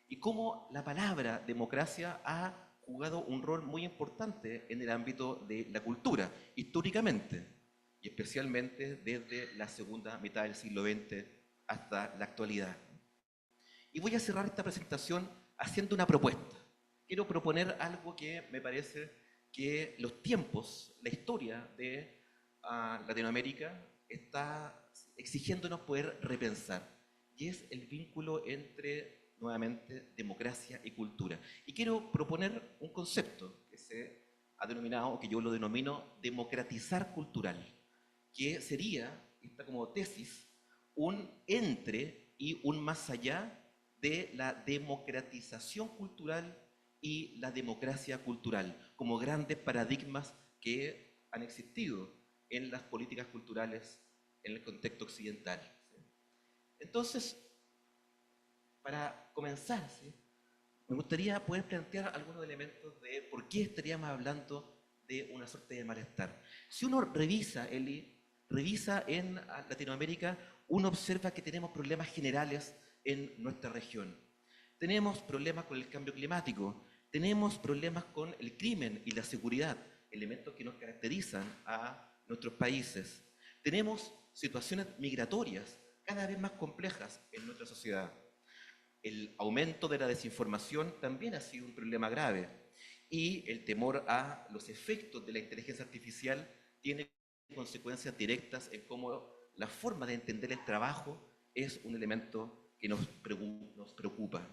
y cómo la palabra democracia ha jugado un rol muy importante en el ámbito de la cultura, históricamente, y especialmente desde la segunda mitad del siglo XX hasta la actualidad. Y voy a cerrar esta presentación haciendo una propuesta. Quiero proponer algo que me parece que los tiempos, la historia de Latinoamérica está exigiéndonos poder repensar, y es el vínculo entre, nuevamente, democracia y cultura. Y quiero proponer un concepto que se ha denominado, que yo lo denomino democratizar cultural, que sería, está como tesis, un entre y un más allá de la democratización cultural y la democracia cultural, como grandes paradigmas que han existido en las políticas culturales en el contexto occidental. Entonces, para comenzar, me gustaría poder plantear algunos elementos de por qué estaríamos hablando de una suerte de malestar. Si uno revisa, Eli, revisa en Latinoamérica, uno observa que tenemos problemas generales en nuestra región. Tenemos problemas con el cambio climático, tenemos problemas con el crimen y la seguridad, elementos que nos caracterizan a nuestros países. Tenemos situaciones migratorias cada vez más complejas en nuestra sociedad. El aumento de la desinformación también ha sido un problema grave, y el temor a los efectos de la inteligencia artificial tiene consecuencias directas en cómo la forma de entender el trabajo es un elemento que nos preocupa.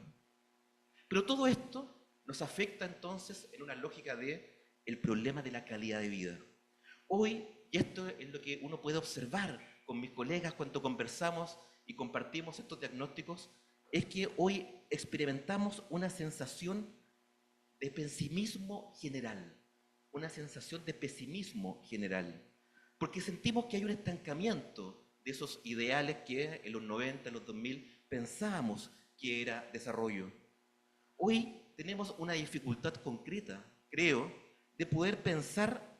Pero todo esto nos afecta entonces en una lógica de el problema de la calidad de vida. Hoy, y esto es lo que uno puede observar con mis colegas cuando conversamos y compartimos estos diagnósticos, es que hoy experimentamos una sensación de pesimismo general, porque sentimos que hay un estancamiento de esos ideales que en los 90, en los 2000 pensábamos que era desarrollo. Hoy tenemos una dificultad concreta, creo, de poder pensar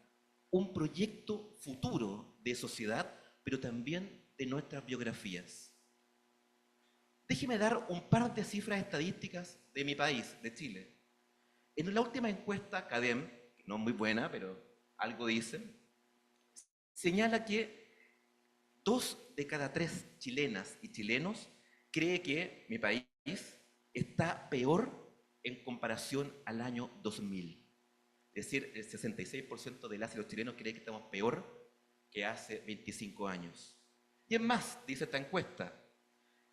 un proyecto futuro de sociedad, pero también de nuestras biografías. Déjeme dar un par de cifras estadísticas de mi país, de Chile. En la última encuesta CADEM, no muy buena, pero algo dice, señala que 2 de cada 3 chilenas y chilenos cree que mi país está peor en comparación al año 2000. Es decir, el 66% de las y los chilenos cree que estamos peor que hace 25 años. Y es más, dice esta encuesta,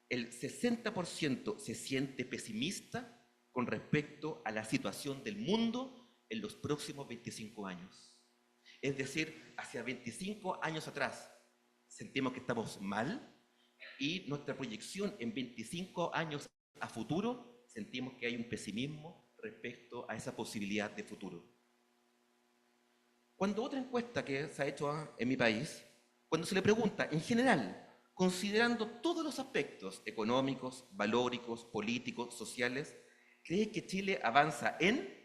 el 60% se siente pesimista con respecto a la situación del mundo en los próximos 25 años. Es decir, hacia 25 años atrás sentimos que estamos mal y nuestra proyección en 25 años a futuro sentimos que hay un pesimismo respecto a esa posibilidad de futuro. Cuando otra encuesta que se ha hecho en mi país, cuando se le pregunta en general, considerando todos los aspectos económicos, valóricos, políticos, sociales, cree que Chile avanza en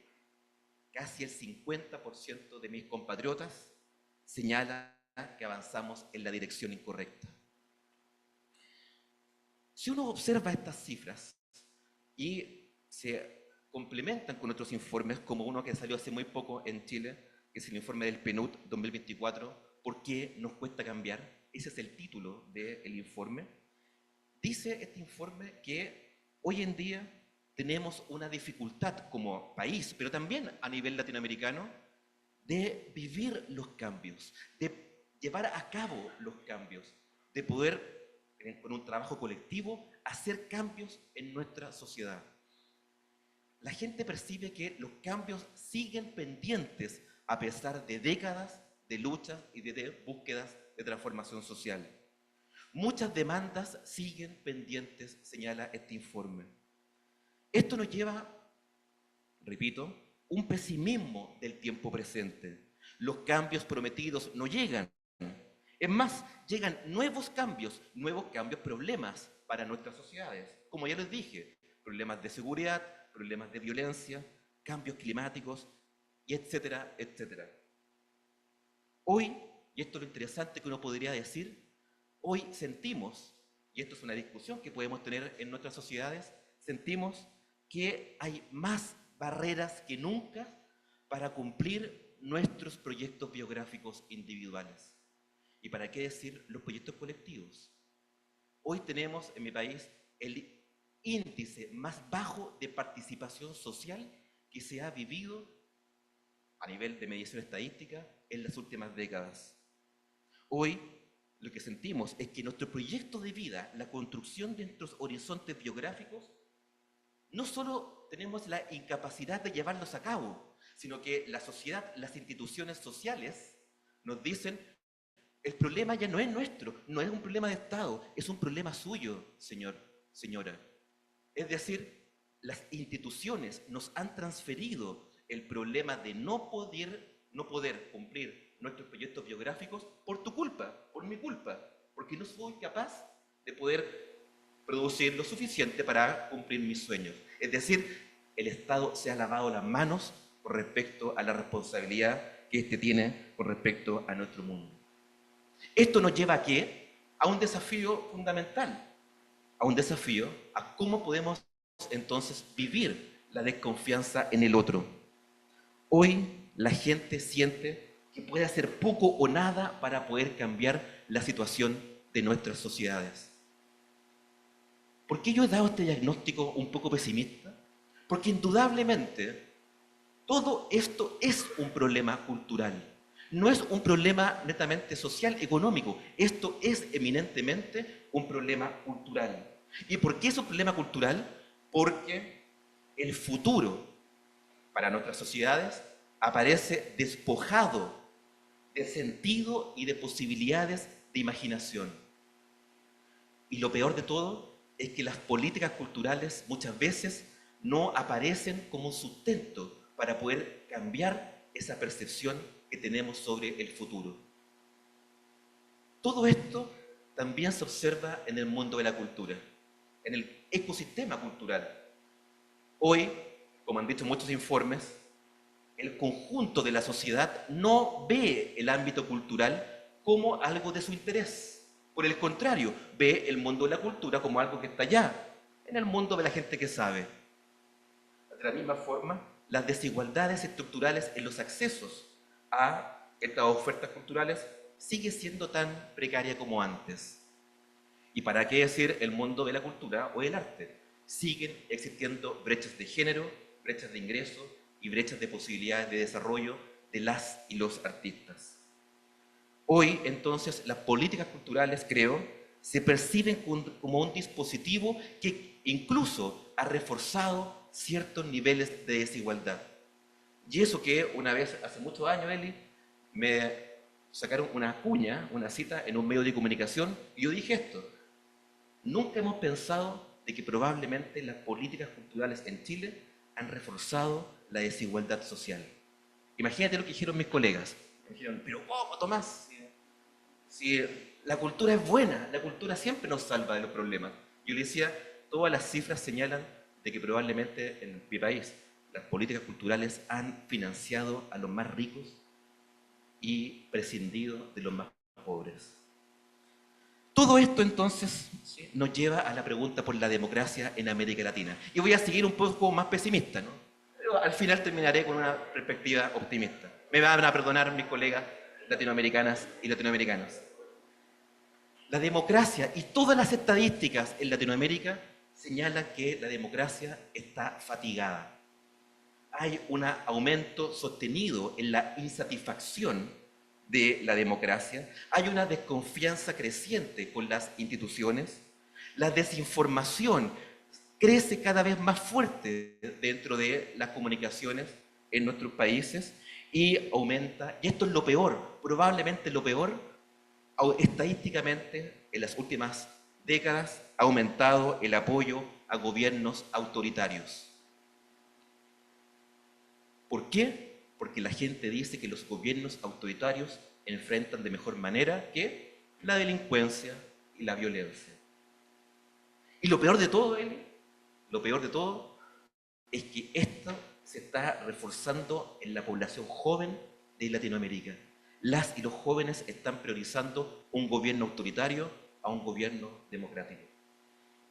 casi el 50% de mis compatriotas señala que avanzamos en la dirección incorrecta. Si uno observa estas cifras y se complementan con otros informes, como uno que salió hace muy poco en Chile, que es el informe del PNUD 2024, ¿por qué nos cuesta cambiar? Ese es el título del informe. Dice este informe que hoy en día tenemos una dificultad como país, pero también a nivel latinoamericano, de vivir los cambios, de llevar a cabo los cambios, de poder, con un trabajo colectivo, hacer cambios en nuestra sociedad. La gente percibe que los cambios siguen pendientes a pesar de décadas de luchas y de búsquedas de transformación social. Muchas demandas siguen pendientes, señala este informe. Esto nos lleva, repito, un pesimismo del tiempo presente. Los cambios prometidos no llegan. Es más, llegan nuevos cambios, problemas para nuestras sociedades. Como ya les dije, problemas de seguridad, problemas de violencia, cambios climáticos, y etcétera, etcétera. Hoy, y esto es lo interesante que uno podría decir, hoy sentimos, y esto es una discusión que podemos tener en nuestras sociedades, sentimos que hay más barreras que nunca para cumplir nuestros proyectos biográficos individuales. ¿Y para qué decir los proyectos colectivos? Hoy tenemos en mi país el índice más bajo de participación social que se ha vivido a nivel de medición estadística en las últimas décadas. Hoy lo que sentimos es que nuestro proyecto de vida, la construcción de nuestros horizontes biográficos, no solo tenemos la incapacidad de llevarlos a cabo, sino que la sociedad, las instituciones sociales nos dicen: el problema ya no es nuestro, no es un problema de Estado, es un problema suyo, señor, señora. Es decir, las instituciones nos han transferido el problema de no poder cumplir nuestros proyectos biográficos por tu culpa, por mi culpa, porque no soy capaz de poder producir lo suficiente para cumplir mis sueños. Es decir, el Estado se ha lavado las manos con respecto a la responsabilidad que éste tiene con respecto a nuestro mundo. Esto nos lleva ¿a qué? A un desafío fundamental, a un desafío a cómo podemos entonces vivir la desconfianza en el otro. Hoy la gente siente que puede hacer poco o nada para poder cambiar la situación de nuestras sociedades. ¿Por qué yo he dado este diagnóstico un poco pesimista? Porque indudablemente todo esto es un problema cultural. No es un problema netamente social, económico. Esto es eminentemente un problema cultural. ¿Y por qué es un problema cultural? Porque el futuro para nuestras sociedades aparece despojado de sentido y de posibilidades de imaginación. Y lo peor de todo es que las políticas culturales muchas veces no aparecen como un sustento para poder cambiar esa percepción que tenemos sobre el futuro. Todo esto también se observa en el mundo de la cultura, en el ecosistema cultural. Hoy, como han dicho muchos informes, el conjunto de la sociedad no ve el ámbito cultural como algo de su interés. Por el contrario, ve el mundo de la cultura como algo que está allá, en el mundo de la gente que sabe. De la misma forma, las desigualdades estructurales en los accesos a estas ofertas culturales sigue siendo tan precaria como antes. ¿Y para qué decir el mundo de la cultura o el arte? Siguen existiendo brechas de género, brechas de ingreso y brechas de posibilidades de desarrollo de las y los artistas. Hoy, entonces, las políticas culturales, creo, se perciben como un dispositivo que incluso ha reforzado ciertos niveles de desigualdad. Y eso que una vez, hace muchos años, Eli, me sacaron una cuña, una cita en un medio de comunicación, y yo dije esto: nunca hemos pensado de que probablemente las políticas culturales en Chile han reforzado la desigualdad social. Imagínate lo que dijeron mis colegas. Me dijeron, pero ¿cómo, Tomás? Si la cultura es buena, la cultura siempre nos salva de los problemas. Yo le decía, todas las cifras señalan de que probablemente en mi país las políticas culturales han financiado a los más ricos y prescindido de los más pobres. Todo esto entonces nos lleva a la pregunta por la democracia en América Latina. Y voy a seguir un poco más pesimista, ¿no? Pero al final terminaré con una perspectiva optimista. Me van a perdonar mis colegas latinoamericanas y latinoamericanos. La democracia y todas las estadísticas en Latinoamérica señalan que la democracia está fatigada. Hay un aumento sostenido en la insatisfacción de la democracia, hay una desconfianza creciente con las instituciones, la desinformación crece cada vez más fuerte dentro de las comunicaciones en nuestros países y aumenta, y esto es lo peor, probablemente lo peor, estadísticamente en las últimas décadas ha aumentado el apoyo a gobiernos autoritarios. ¿Por qué? Porque la gente dice que los gobiernos autoritarios enfrentan de mejor manera que la delincuencia y la violencia. Y lo peor de todo, Eli, lo peor de todo es que esto se está reforzando en la población joven de Latinoamérica. Las y los jóvenes están priorizando un gobierno autoritario a un gobierno democrático.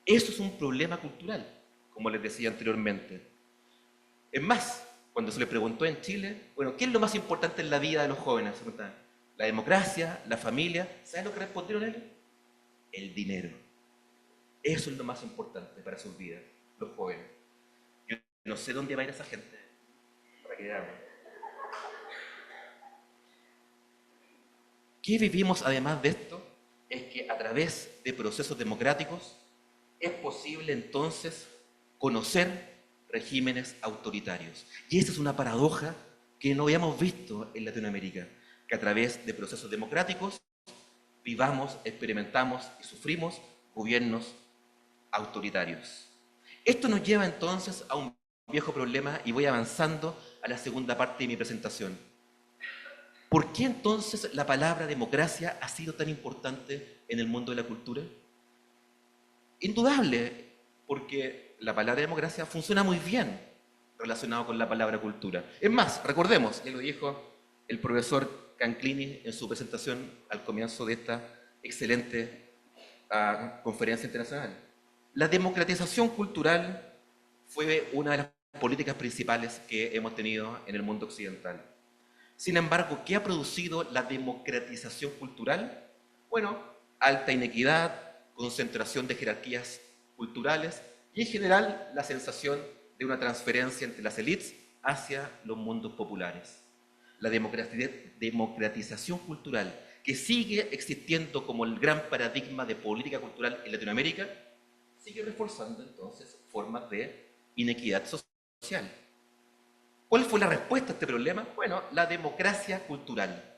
Eso es un problema cultural, como les decía anteriormente. Es más, cuando se le preguntó en Chile, bueno, ¿qué es lo más importante en la vida de los jóvenes? La democracia, la familia. ¿Saben lo que respondieron ellos? El dinero. Eso es lo más importante para sus vidas, los jóvenes. Yo no sé dónde va a ir esa gente, para que veamos. ¿Qué vivimos además de esto? Es que a través de procesos democráticos es posible entonces conocer regímenes autoritarios. Y esa es una paradoja que no habíamos visto en Latinoamérica, que a través de procesos democráticos vivamos, experimentamos y sufrimos gobiernos autoritarios. Esto nos lleva entonces a un viejo problema y voy avanzando a la segunda parte de mi presentación. ¿Por qué entonces la palabra democracia ha sido tan importante en el mundo de la cultura? Indudable, porque la palabra democracia funciona muy bien relacionado con la palabra cultura. Es más, recordemos, ya lo dijo el profesor Canclini en su presentación al comienzo de esta excelente conferencia internacional. La democratización cultural fue una de las políticas principales que hemos tenido en el mundo occidental. Sin embargo, ¿qué ha producido la democratización cultural? Bueno, alta inequidad, concentración de jerarquías culturales y en general la sensación de una transferencia entre las élites hacia los mundos populares. La democratización cultural, que sigue existiendo como el gran paradigma de política cultural en Latinoamérica, sigue reforzando entonces formas de inequidad social. ¿Cuál fue la respuesta a este problema? Bueno, la democracia cultural.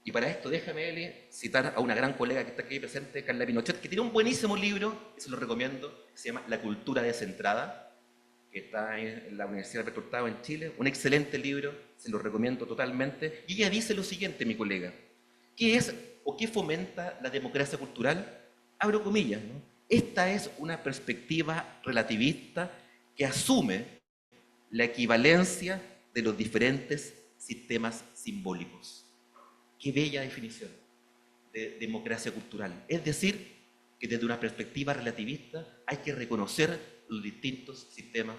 Y para esto déjame, Eli, citar a una gran colega que está aquí presente, Carla Pinochet, que tiene un buenísimo libro, que se lo recomiendo, que se llama La cultura descentrada, que está en la Universidad de Alberto Hurtado en Chile. Un excelente libro, se lo recomiendo totalmente. Y ella dice lo siguiente, mi colega: ¿qué es o qué fomenta la democracia cultural? Abro comillas, ¿no? Esta es una perspectiva relativista que asume la equivalencia de los diferentes sistemas simbólicos. Qué bella definición de democracia cultural. Es decir, que desde una perspectiva relativista hay que reconocer los distintos sistemas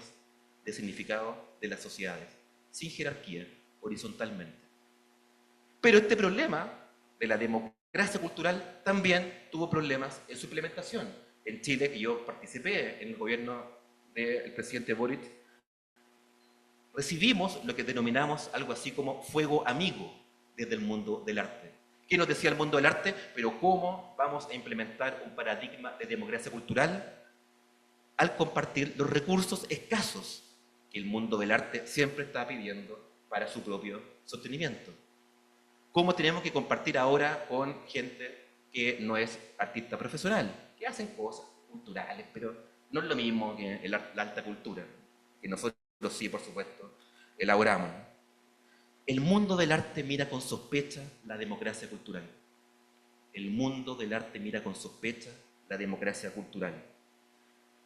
de significado de las sociedades, sin jerarquía, horizontalmente. Pero este problema de la democracia cultural también tuvo problemas en su implementación. En Chile, que yo participé en el gobierno del presidente Boric, recibimos lo que denominamos algo así como fuego amigo desde el mundo del arte. ¿Qué nos decía el mundo del arte? Pero ¿cómo vamos a implementar un paradigma de democracia cultural al compartir los recursos escasos que el mundo del arte siempre está pidiendo para su propio sostenimiento? ¿Cómo tenemos que compartir ahora con gente que no es artista profesional, que hacen cosas culturales, pero no es lo mismo que la alta cultura, que nosotros sí, por supuesto, elaboramos? El mundo del arte mira con sospecha la democracia cultural. El mundo del arte mira con sospecha la democracia cultural.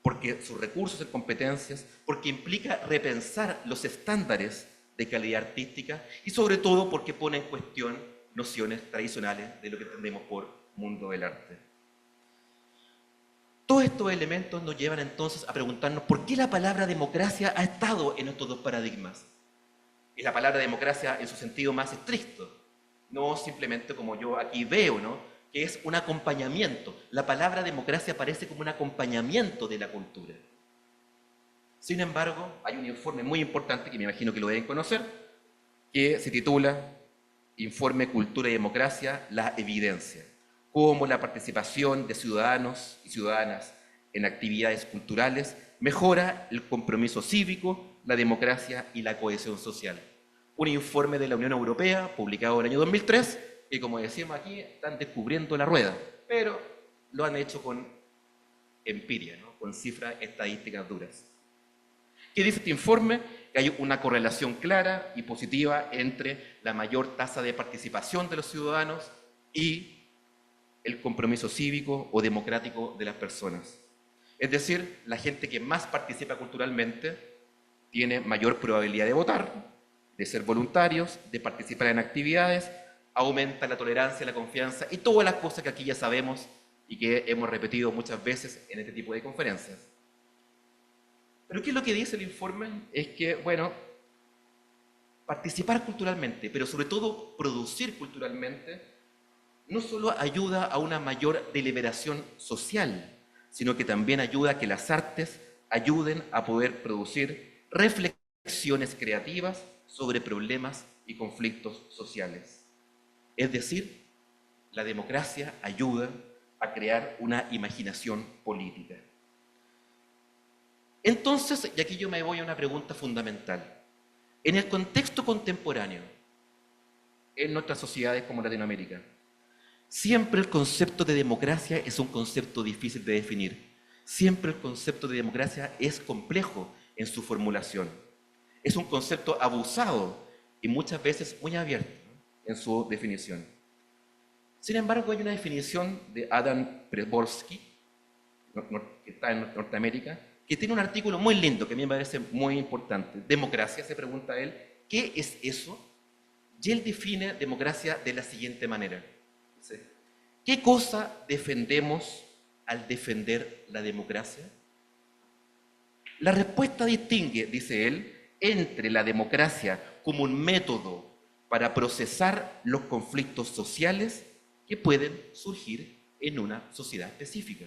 Porque sus recursos y competencias, porque implica repensar los estándares de calidad artística y sobre todo porque pone en cuestión nociones tradicionales de lo que entendemos por mundo del arte. Todos estos elementos nos llevan entonces a preguntarnos por qué la palabra democracia ha estado en estos dos paradigmas. Es la palabra democracia en su sentido más estricto, no simplemente como yo aquí veo, ¿no?, que es un acompañamiento. La palabra democracia aparece como un acompañamiento de la cultura. Sin embargo, hay un informe muy importante que me imagino que lo deben conocer, que se titula Informe Cultura y Democracia, la evidencia, cómo la participación de ciudadanos y ciudadanas en actividades culturales mejora el compromiso cívico, la democracia y la cohesión social. Un informe de la Unión Europea, publicado en el año 2003, que, como decíamos aquí, están descubriendo la rueda, pero lo han hecho con empiria, ¿no?, con cifras estadísticas duras. ¿Qué dice este informe? Que hay una correlación clara y positiva entre la mayor tasa de participación de los ciudadanos y el compromiso cívico o democrático de las personas. Es decir, la gente que más participa culturalmente tiene mayor probabilidad de votar, de ser voluntarios, de participar en actividades, aumenta la tolerancia, la confianza y todas las cosas que aquí ya sabemos y que hemos repetido muchas veces en este tipo de conferencias. Pero ¿qué es lo que dice el informe? Es que, bueno, participar culturalmente, pero sobre todo producir culturalmente, no solo ayuda a una mayor deliberación social, sino que también ayuda a que las artes ayuden a poder producir reflexiones creativas sobre problemas y conflictos sociales. Es decir, la democracia ayuda a crear una imaginación política. Entonces, y aquí yo me voy a una pregunta fundamental. En el contexto contemporáneo, en nuestras sociedades como Latinoamérica, siempre el concepto de democracia es un concepto difícil de definir. Siempre el concepto de democracia es complejo en su formulación. Es un concepto abusado y muchas veces muy abierto, ¿no?, en su definición. Sin embargo, hay una definición de Adam Przeworski, que está en Norteamérica, que tiene un artículo muy lindo que a mí me parece muy importante. Democracia, se pregunta él, ¿qué es eso? Y él define democracia de la siguiente manera. Dice, ¿qué cosa defendemos al defender la democracia? La respuesta distingue, dice él, entre la democracia como un método para procesar los conflictos sociales que pueden surgir en una sociedad específica.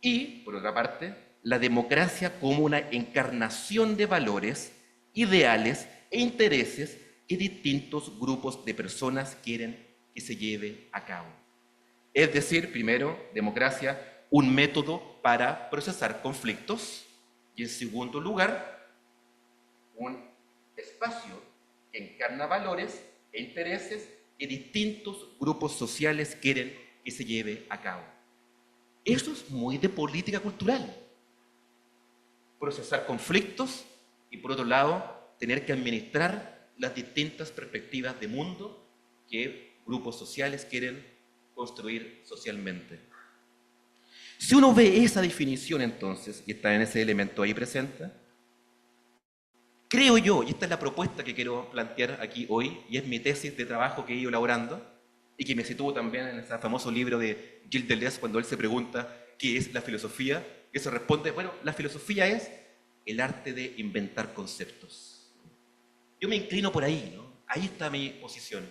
Y, por otra parte, la democracia como una encarnación de valores, ideales e intereses que distintos grupos de personas quieren que se lleve a cabo. Es decir, primero, democracia, un método para procesar conflictos y, en segundo lugar, un espacio que encarna valores e intereses que distintos grupos sociales quieren que se lleve a cabo. Eso es muy de política cultural. Procesar conflictos y, por otro lado, tener que administrar las distintas perspectivas de mundo que grupos sociales quieren construir socialmente. Si uno ve esa definición entonces, y está en ese elemento ahí presente, creo yo, y esta es la propuesta que quiero plantear aquí hoy, y es mi tesis de trabajo que he ido elaborando, y que me sitúo también en ese famoso libro de Gilles Deleuze, cuando él se pregunta qué es la filosofía, que se responde, bueno, la filosofía es el arte de inventar conceptos. Yo me inclino por ahí, ¿no? Ahí está mi posición.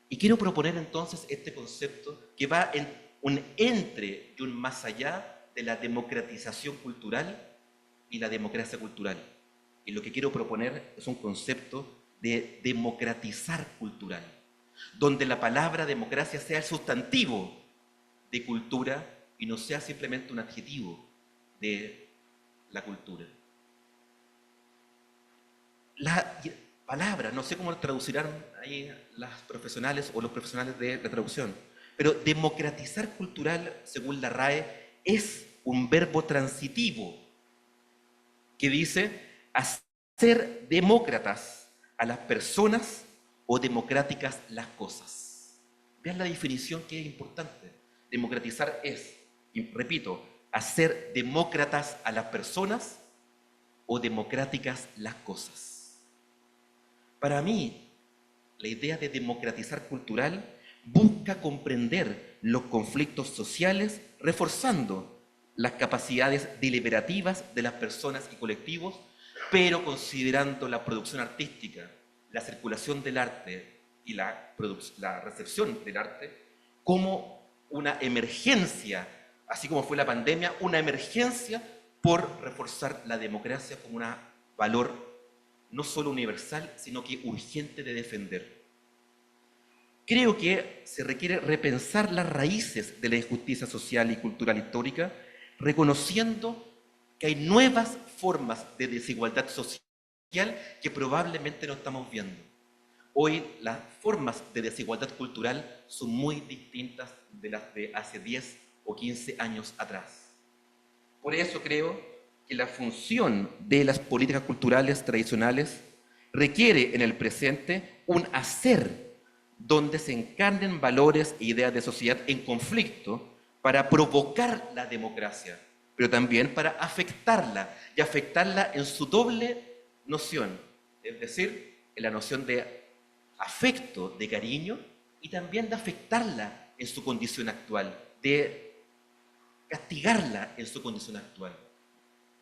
Y quiero proponer entonces este concepto que va en un entre y un más allá de la democratización cultural y la democracia cultural. Y lo que quiero proponer es un concepto de democratizar cultural, donde la palabra democracia sea el sustantivo de cultura y no sea simplemente un adjetivo de la cultura. La palabra, no sé cómo lo traducirán ahí las profesionales o los profesionales de la traducción, pero democratizar cultural, según la RAE, es un verbo transitivo que dice hacer demócratas a las personas o democráticas las cosas. Vean la definición que es importante. Democratizar es, y repito, hacer demócratas a las personas o democráticas las cosas. Para mí, la idea de democratizar cultural busca comprender los conflictos sociales, reforzando las capacidades deliberativas de las personas y colectivos, pero considerando la producción artística, la circulación del arte y la recepción del arte como una emergencia, así como fue la pandemia, una emergencia por reforzar la democracia como un valor no solo universal, sino que urgente de defender. Creo que se requiere repensar las raíces de la injusticia social y cultural histórica, reconociendo que hay nuevas formas de desigualdad social que probablemente no estamos viendo. Hoy las formas de desigualdad cultural son muy distintas de las de hace 10 o 15 años atrás. Por eso creo que la función de las políticas culturales tradicionales requiere en el presente un hacer donde se encarnen valores e ideas de sociedad en conflicto para provocar la democracia, pero también para afectarla, y afectarla en su doble noción, es decir, en la noción de afecto, de cariño, y también de afectarla en su condición actual, de castigarla en su condición actual.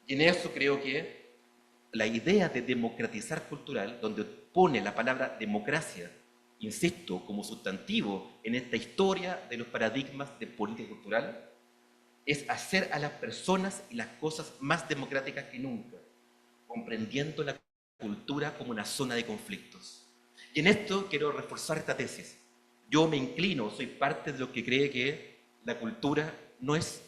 Y en eso creo que la idea de democratizar cultural, donde pone la palabra democracia, insisto, como sustantivo en esta historia de los paradigmas de política cultural, es hacer a las personas y las cosas más democráticas que nunca, comprendiendo la cultura como una zona de conflictos. Y en esto quiero reforzar esta tesis. Yo me inclino, soy parte de los que cree que la cultura no es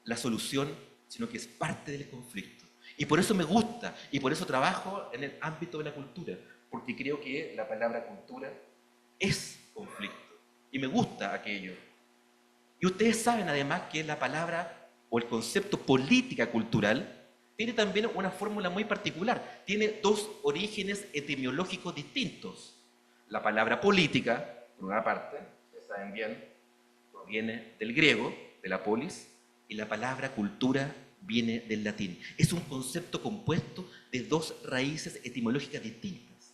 la solución, sino que es parte del conflicto. Y por eso me gusta, y por eso trabajo en el ámbito de la cultura, porque creo que la palabra cultura es conflicto, y me gusta aquello. Y ustedes saben además que la palabra o el concepto política cultural tiene también una fórmula muy particular, tiene dos orígenes etimológicos distintos. La palabra política, por una parte, ustedes saben bien, proviene del griego, de la polis, y la palabra cultura viene del latín. Es un concepto compuesto de dos raíces etimológicas distintas.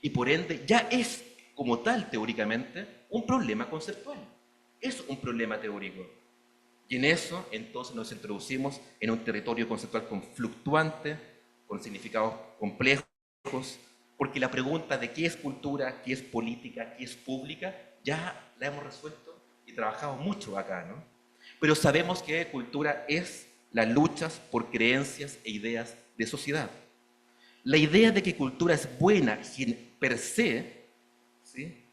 Y por ende ya es, como tal, teóricamente, un problema conceptual. Es un problema teórico. Y en eso, entonces, nos introducimos en un territorio conceptual fluctuante, con significados complejos, porque la pregunta de qué es cultura, qué es política, qué es pública, ya la hemos resuelto y trabajado mucho acá, ¿no? Pero sabemos que cultura es las luchas por creencias e ideas de sociedad. La idea de que cultura es buena per se, ¿sí?,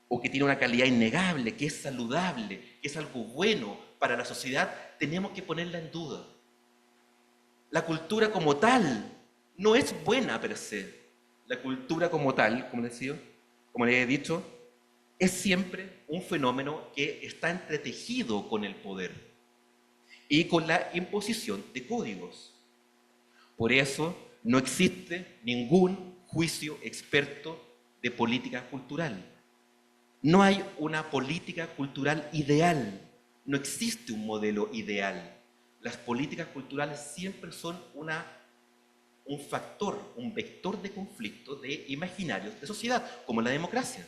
o que tiene una calidad innegable, que es saludable, que es algo bueno para la sociedad, tenemos que ponerla en duda. La cultura como tal no es buena per se. La cultura como tal, como les he dicho, es siempre un fenómeno que está entretejido con el poder y con la imposición de códigos. Por eso no existe ningún juicio experto de política cultural. No hay una política cultural ideal, no existe un modelo ideal. Las políticas culturales siempre son un factor, un vector de conflicto de imaginarios de sociedad, como la democracia,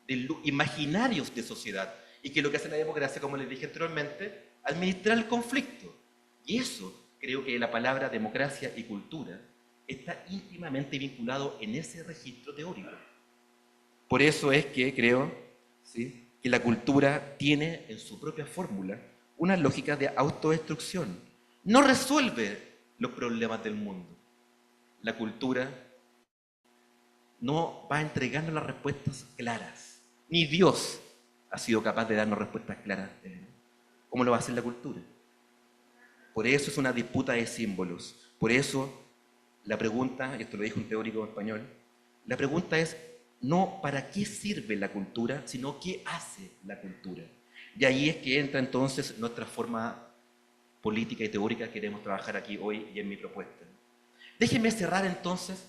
de imaginarios de sociedad. Y que lo que hace la democracia, como les dije anteriormente, administrar el conflicto. Y eso, creo que la palabra democracia y cultura está íntimamente vinculado en ese registro teórico. Por eso es que creo, ¿sí?, que la cultura tiene en su propia fórmula una lógica de autodestrucción. No resuelve los problemas del mundo. La cultura no va entregando las respuestas claras. Ni Dios ha sido capaz de darnos respuestas claras. ¿Cómo lo va a hacer la cultura? Por eso es una disputa de símbolos. Por eso la pregunta, y esto lo dijo un teórico español, la pregunta es no para qué sirve la cultura, sino qué hace la cultura. Y ahí es que entra entonces nuestra forma política y teórica que queremos trabajar aquí hoy y en mi propuesta. Déjenme cerrar entonces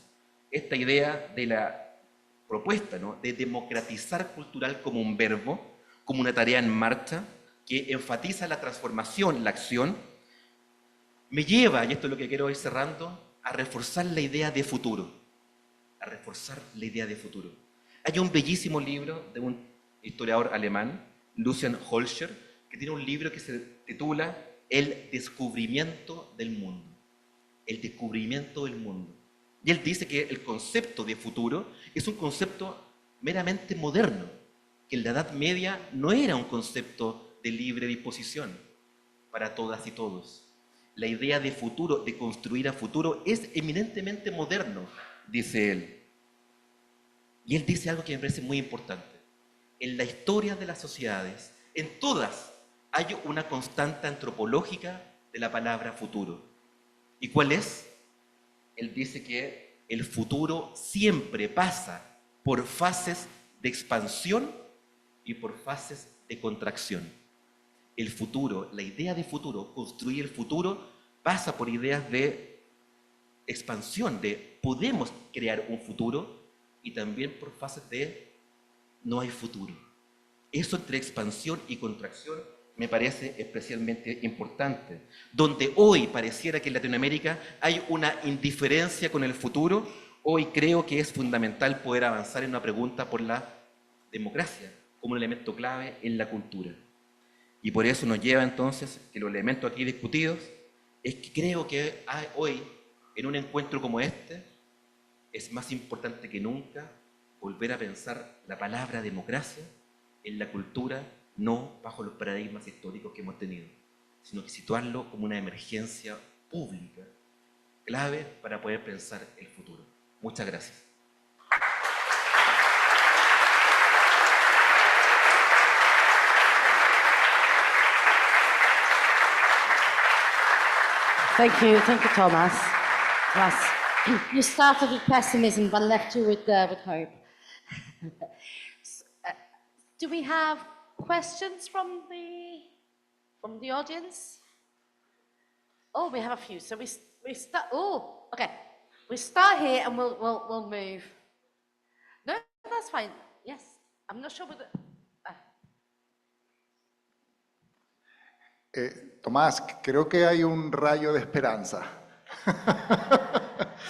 esta idea de la propuesta, ¿no?, de democratizar cultural como un verbo, como una tarea en marcha, que enfatiza la transformación, la acción, me lleva, y esto es lo que quiero ir cerrando, a reforzar la idea de futuro. A reforzar la idea de futuro. Hay un bellísimo libro de un historiador alemán, Lucian Holscher, que tiene un libro que se titula El descubrimiento del mundo. El descubrimiento del mundo. Y él dice que el concepto de futuro es un concepto meramente moderno, que en la Edad Media no era un concepto de libre disposición para todas y todos. La idea de futuro, de construir a futuro, es eminentemente moderno, dice él. Y él dice algo que me parece muy importante. En la historia de las sociedades, en todas, hay una constante antropológica de la palabra futuro. ¿Y cuál es? Él dice que el futuro siempre pasa por fases de expansión y por fases de contracción. El futuro, la idea de futuro, construir el futuro, pasa por ideas de expansión, de podemos crear un futuro, y también por fases de no hay futuro. Eso entre expansión y contracción me parece especialmente importante. Donde hoy pareciera que en Latinoamérica hay una indiferencia con el futuro, hoy creo que es fundamental poder avanzar en una pregunta por la democracia como un elemento clave en la cultura. Y por eso nos lleva entonces que los elementos aquí discutidos es que creo que hoy, en un encuentro como este, es más importante que nunca volver a pensar la palabra democracia en la cultura, no bajo los paradigmas históricos que hemos tenido, sino que situarlo como una emergencia pública, clave para poder pensar el futuro. Muchas gracias. Thank you, Thomas. You started with pessimism, but left you with hope. Do we have questions from the audience? Oh, we have a few. So we start. Oh, okay. We start here and we'll move. No, that's fine. Yes, I'm not sure whether. Tomás, creo que hay un rayo de esperanza.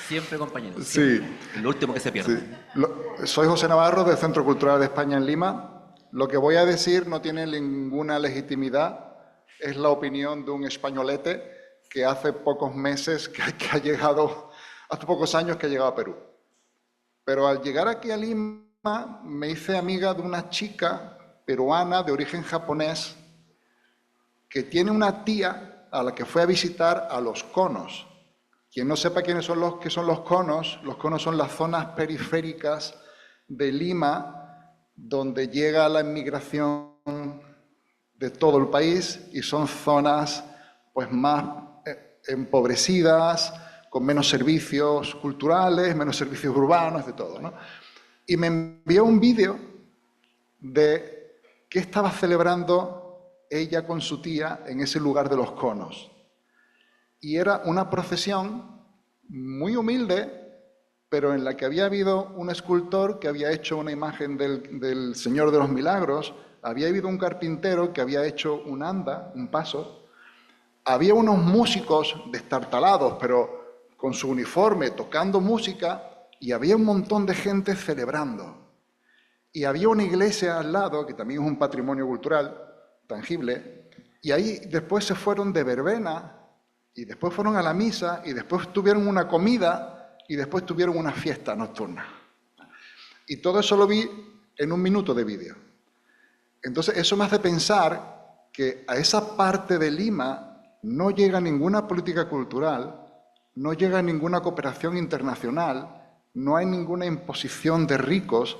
Siempre, compañeros. Sí. Lo último que se pierde. Sí. Soy José Navarro, del Centro Cultural de España en Lima. Lo que voy a decir no tiene ninguna legitimidad. Es la opinión de un españolete que hace pocos meses que ha llegado, hace pocos años que ha llegado a Perú. Pero al llegar aquí a Lima me hice amiga de una chica peruana de origen japonés que tiene una tía a la que fue a visitar a Los Conos. Quien no sepa qué son los conos son las zonas periféricas de Lima donde llega la inmigración de todo el país y son zonas pues más empobrecidas, con menos servicios culturales, menos servicios urbanos, de todo, ¿no? Y me envió un vídeo de qué estaba celebrando ella con su tía en ese lugar de los conos. Y era una procesión muy humilde, pero en la que había habido un escultor que había hecho una imagen del Señor de los Milagros, había habido un carpintero que había hecho un anda, un paso, había unos músicos destartalados, pero con su uniforme, tocando música, y había un montón de gente celebrando. Y había una iglesia al lado, que también es un patrimonio cultural tangible, y ahí después se fueron de verbena, y después fueron a la misa, y después tuvieron una comida, y después tuvieron una fiesta nocturna. Y todo eso lo vi en 1 minuto de vídeo. Entonces eso me hace pensar que a esa parte de Lima no llega ninguna política cultural, no llega ninguna cooperación internacional, no hay ninguna imposición de ricos,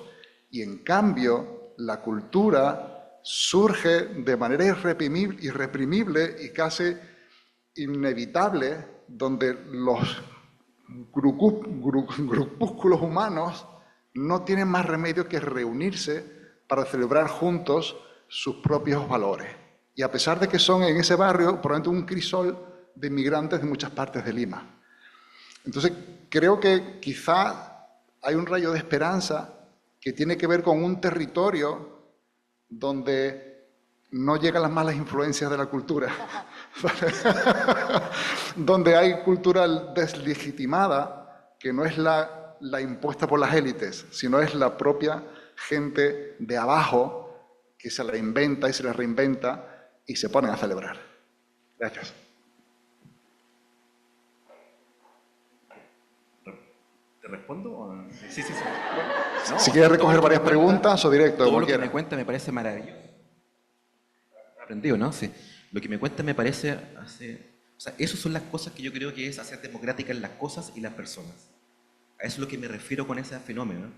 y en cambio la cultura surge de manera irreprimible y casi inevitable, donde los grupúsculos humanos no tienen más remedio que reunirse para celebrar juntos sus propios valores. Y a pesar de que son en ese barrio probablemente un crisol de inmigrantes de muchas partes de Lima. Entonces creo que quizá hay un rayo de esperanza que tiene que ver con un territorio donde no llegan las malas influencias de la cultura, donde hay cultura deslegitimada, que no es la impuesta por las élites, sino es la propia gente de abajo que se la inventa y se la reinventa y se ponen a celebrar. Gracias. ¿Te respondo? Sí. No, si quieres recoger varias preguntas o directo, todo como lo que quieras. me cuenta me parece maravilloso. Aprendido, ¿no? Sí. Lo que me cuenta me parece... O sea, esas son las cosas que yo creo que es hacer democráticas las cosas y las personas. A eso es lo que me refiero con ese fenómeno.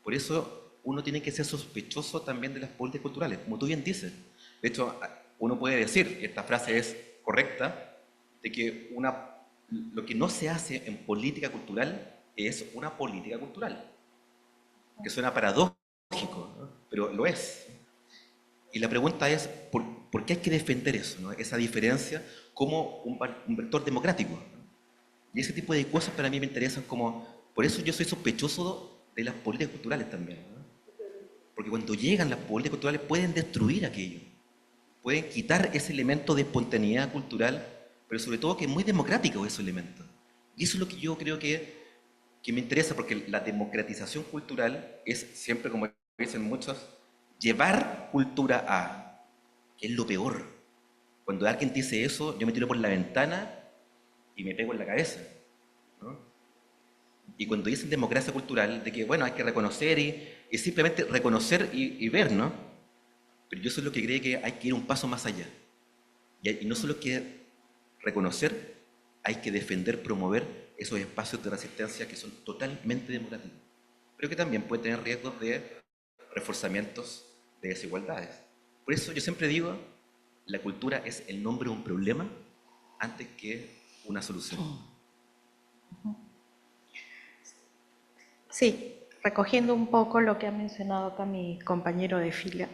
Por eso uno tiene que ser sospechoso también de las políticas culturales, como tú bien dices. De hecho, uno puede decir, y esta frase es correcta, de que lo que no se hace en política cultural es una política cultural. Que suena paradójico, ¿no? Pero lo es. Y la pregunta es, ¿por qué hay que defender eso, ¿no? Esa diferencia como un vector democrático? Y ese tipo de cosas para mí me interesan como... Por eso yo soy sospechoso de las políticas culturales también, ¿no? Porque cuando llegan las políticas culturales pueden destruir aquello. Pueden quitar ese elemento de espontaneidad cultural, pero sobre todo que es muy democrático ese elemento. Y eso es lo que yo creo que me interesa, porque la democratización cultural es siempre, como dicen muchos, llevar cultura a, que es lo peor. Cuando alguien dice eso, yo me tiro por la ventana y me pego en la cabeza, ¿no? Y cuando dicen democracia cultural, de que, bueno, hay que reconocer y simplemente reconocer y ver, ¿no? Pero yo soy lo que cree que hay que ir un paso más allá. Y no solo que reconocer, hay que defender, promover esos espacios de resistencia que son totalmente democráticos, pero que también pueden tener riesgos de reforzamientos de desigualdades. Por eso yo siempre digo, la cultura es el nombre de un problema antes que una solución. Sí, recogiendo un poco lo que ha mencionado acá mi compañero de fila,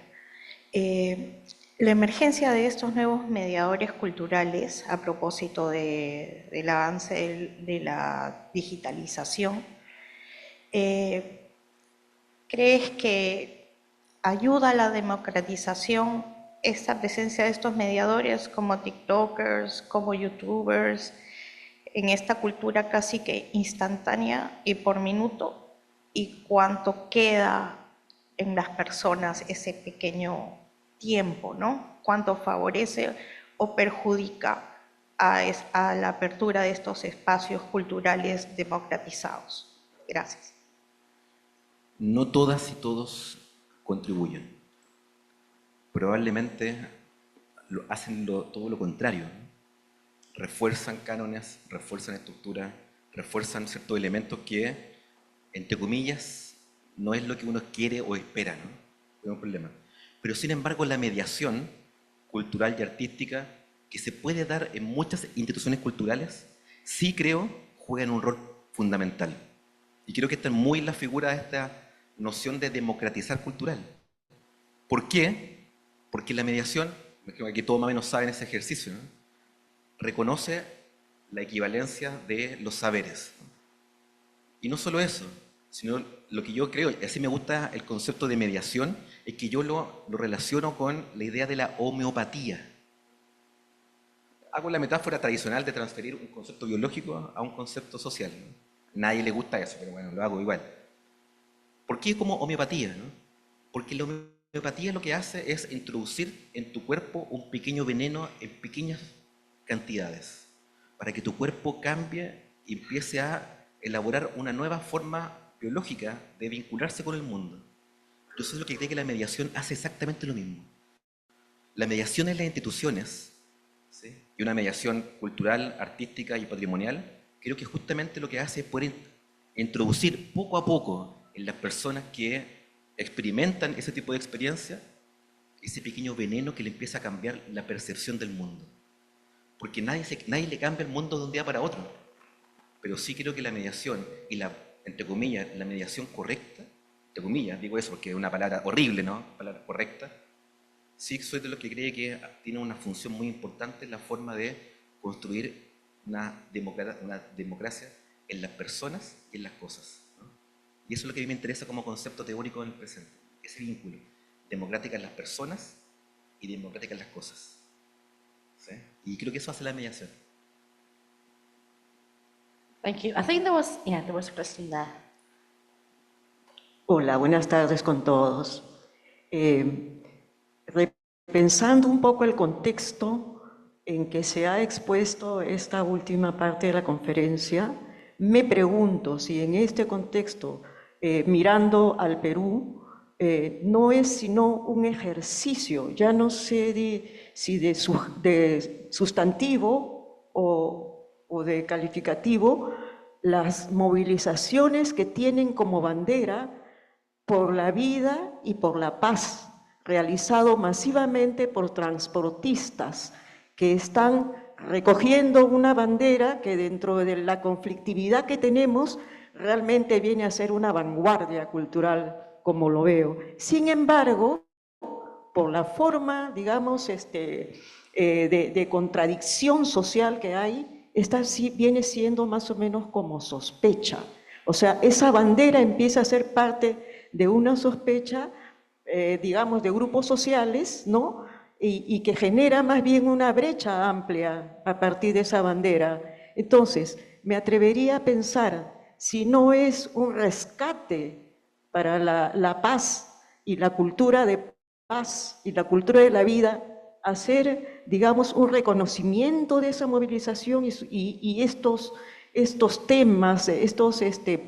la emergencia de estos nuevos mediadores culturales a propósito del avance de la digitalización, ¿crees que ayuda a la democratización esta presencia de estos mediadores como TikTokers, como YouTubers, en esta cultura casi que instantánea y por minuto? ¿Y cuánto queda en las personas ese pequeño tiempo, ¿no? ¿Cuánto favorece o perjudica a la apertura de estos espacios culturales democratizados? Gracias. No todas y todos contribuyen. Probablemente hacen todo lo contrario, ¿no? Refuerzan cánones, refuerzan estructuras, refuerzan ciertos elementos que, entre comillas, no es lo que uno quiere o espera, ¿no? Es un problema. Pero sin embargo la mediación cultural y artística que se puede dar en muchas instituciones culturales, sí creo juegan un rol fundamental. Y creo que está muy en la figura de esta noción de democratizar cultural. ¿Por qué? Porque la mediación, que todos más o menos saben ese ejercicio, ¿no?, reconoce la equivalencia de los saberes. Y no solo eso, sino lo que yo creo, y así me gusta el concepto de mediación, es que yo lo relaciono con la idea de la homeopatía. Hago la metáfora tradicional de transferir un concepto biológico a un concepto social, ¿no? Nadie le gusta eso, pero bueno, lo hago igual. ¿Por qué como homeopatía, no? Porque la homeopatía lo que hace es introducir en tu cuerpo un pequeño veneno en pequeñas cantidades, para que tu cuerpo cambie y empiece a elaborar una nueva forma biológica de vincularse con el mundo. Yo soy lo que creo que la mediación hace exactamente lo mismo. La mediación en las instituciones, ¿sí?, y una mediación cultural, artística y patrimonial, creo que justamente lo que hace es poder introducir poco a poco en las personas que experimentan ese tipo de experiencia ese pequeño veneno que le empieza a cambiar la percepción del mundo. Porque nadie le cambia el mundo de un día para otro. Pero sí creo que la mediación y la, entre comillas, la mediación correcta, entre comillas, digo eso porque es una palabra horrible, ¿no? Palabra correcta. Sí soy de los que cree que tiene una función muy importante en la forma de construir una democracia en las personas y en las cosas, ¿no? Y eso es lo que a mí me interesa como concepto teórico en el presente, ese vínculo, democrática en las personas y democrática en las cosas, ¿sí? Y creo que eso hace la mediación. Thank you. I think there was a question there. Hola, buenas tardes con todos. Repensando un poco el contexto en que se ha expuesto esta última parte de la conferencia, me pregunto si en este contexto, mirando al Perú, no es sino un ejercicio, ya no sé si de sustantivo o de calificativo, las movilizaciones que tienen como bandera por la vida y por la paz, realizado masivamente por transportistas que están recogiendo una bandera que dentro de la conflictividad que tenemos realmente viene a ser una vanguardia cultural, como lo veo. Sin embargo, por la forma, digamos, de contradicción social que hay, esta sí viene siendo más o menos como sospecha. O sea, esa bandera empieza a ser parte de una sospecha, digamos, de grupos sociales, ¿no? Y que genera más bien una brecha amplia a partir de esa bandera. Entonces, me atrevería a pensar si no es un rescate para la paz y la cultura de paz y la cultura de la vida, hacer, digamos, un reconocimiento de esa movilización y estos temas, estos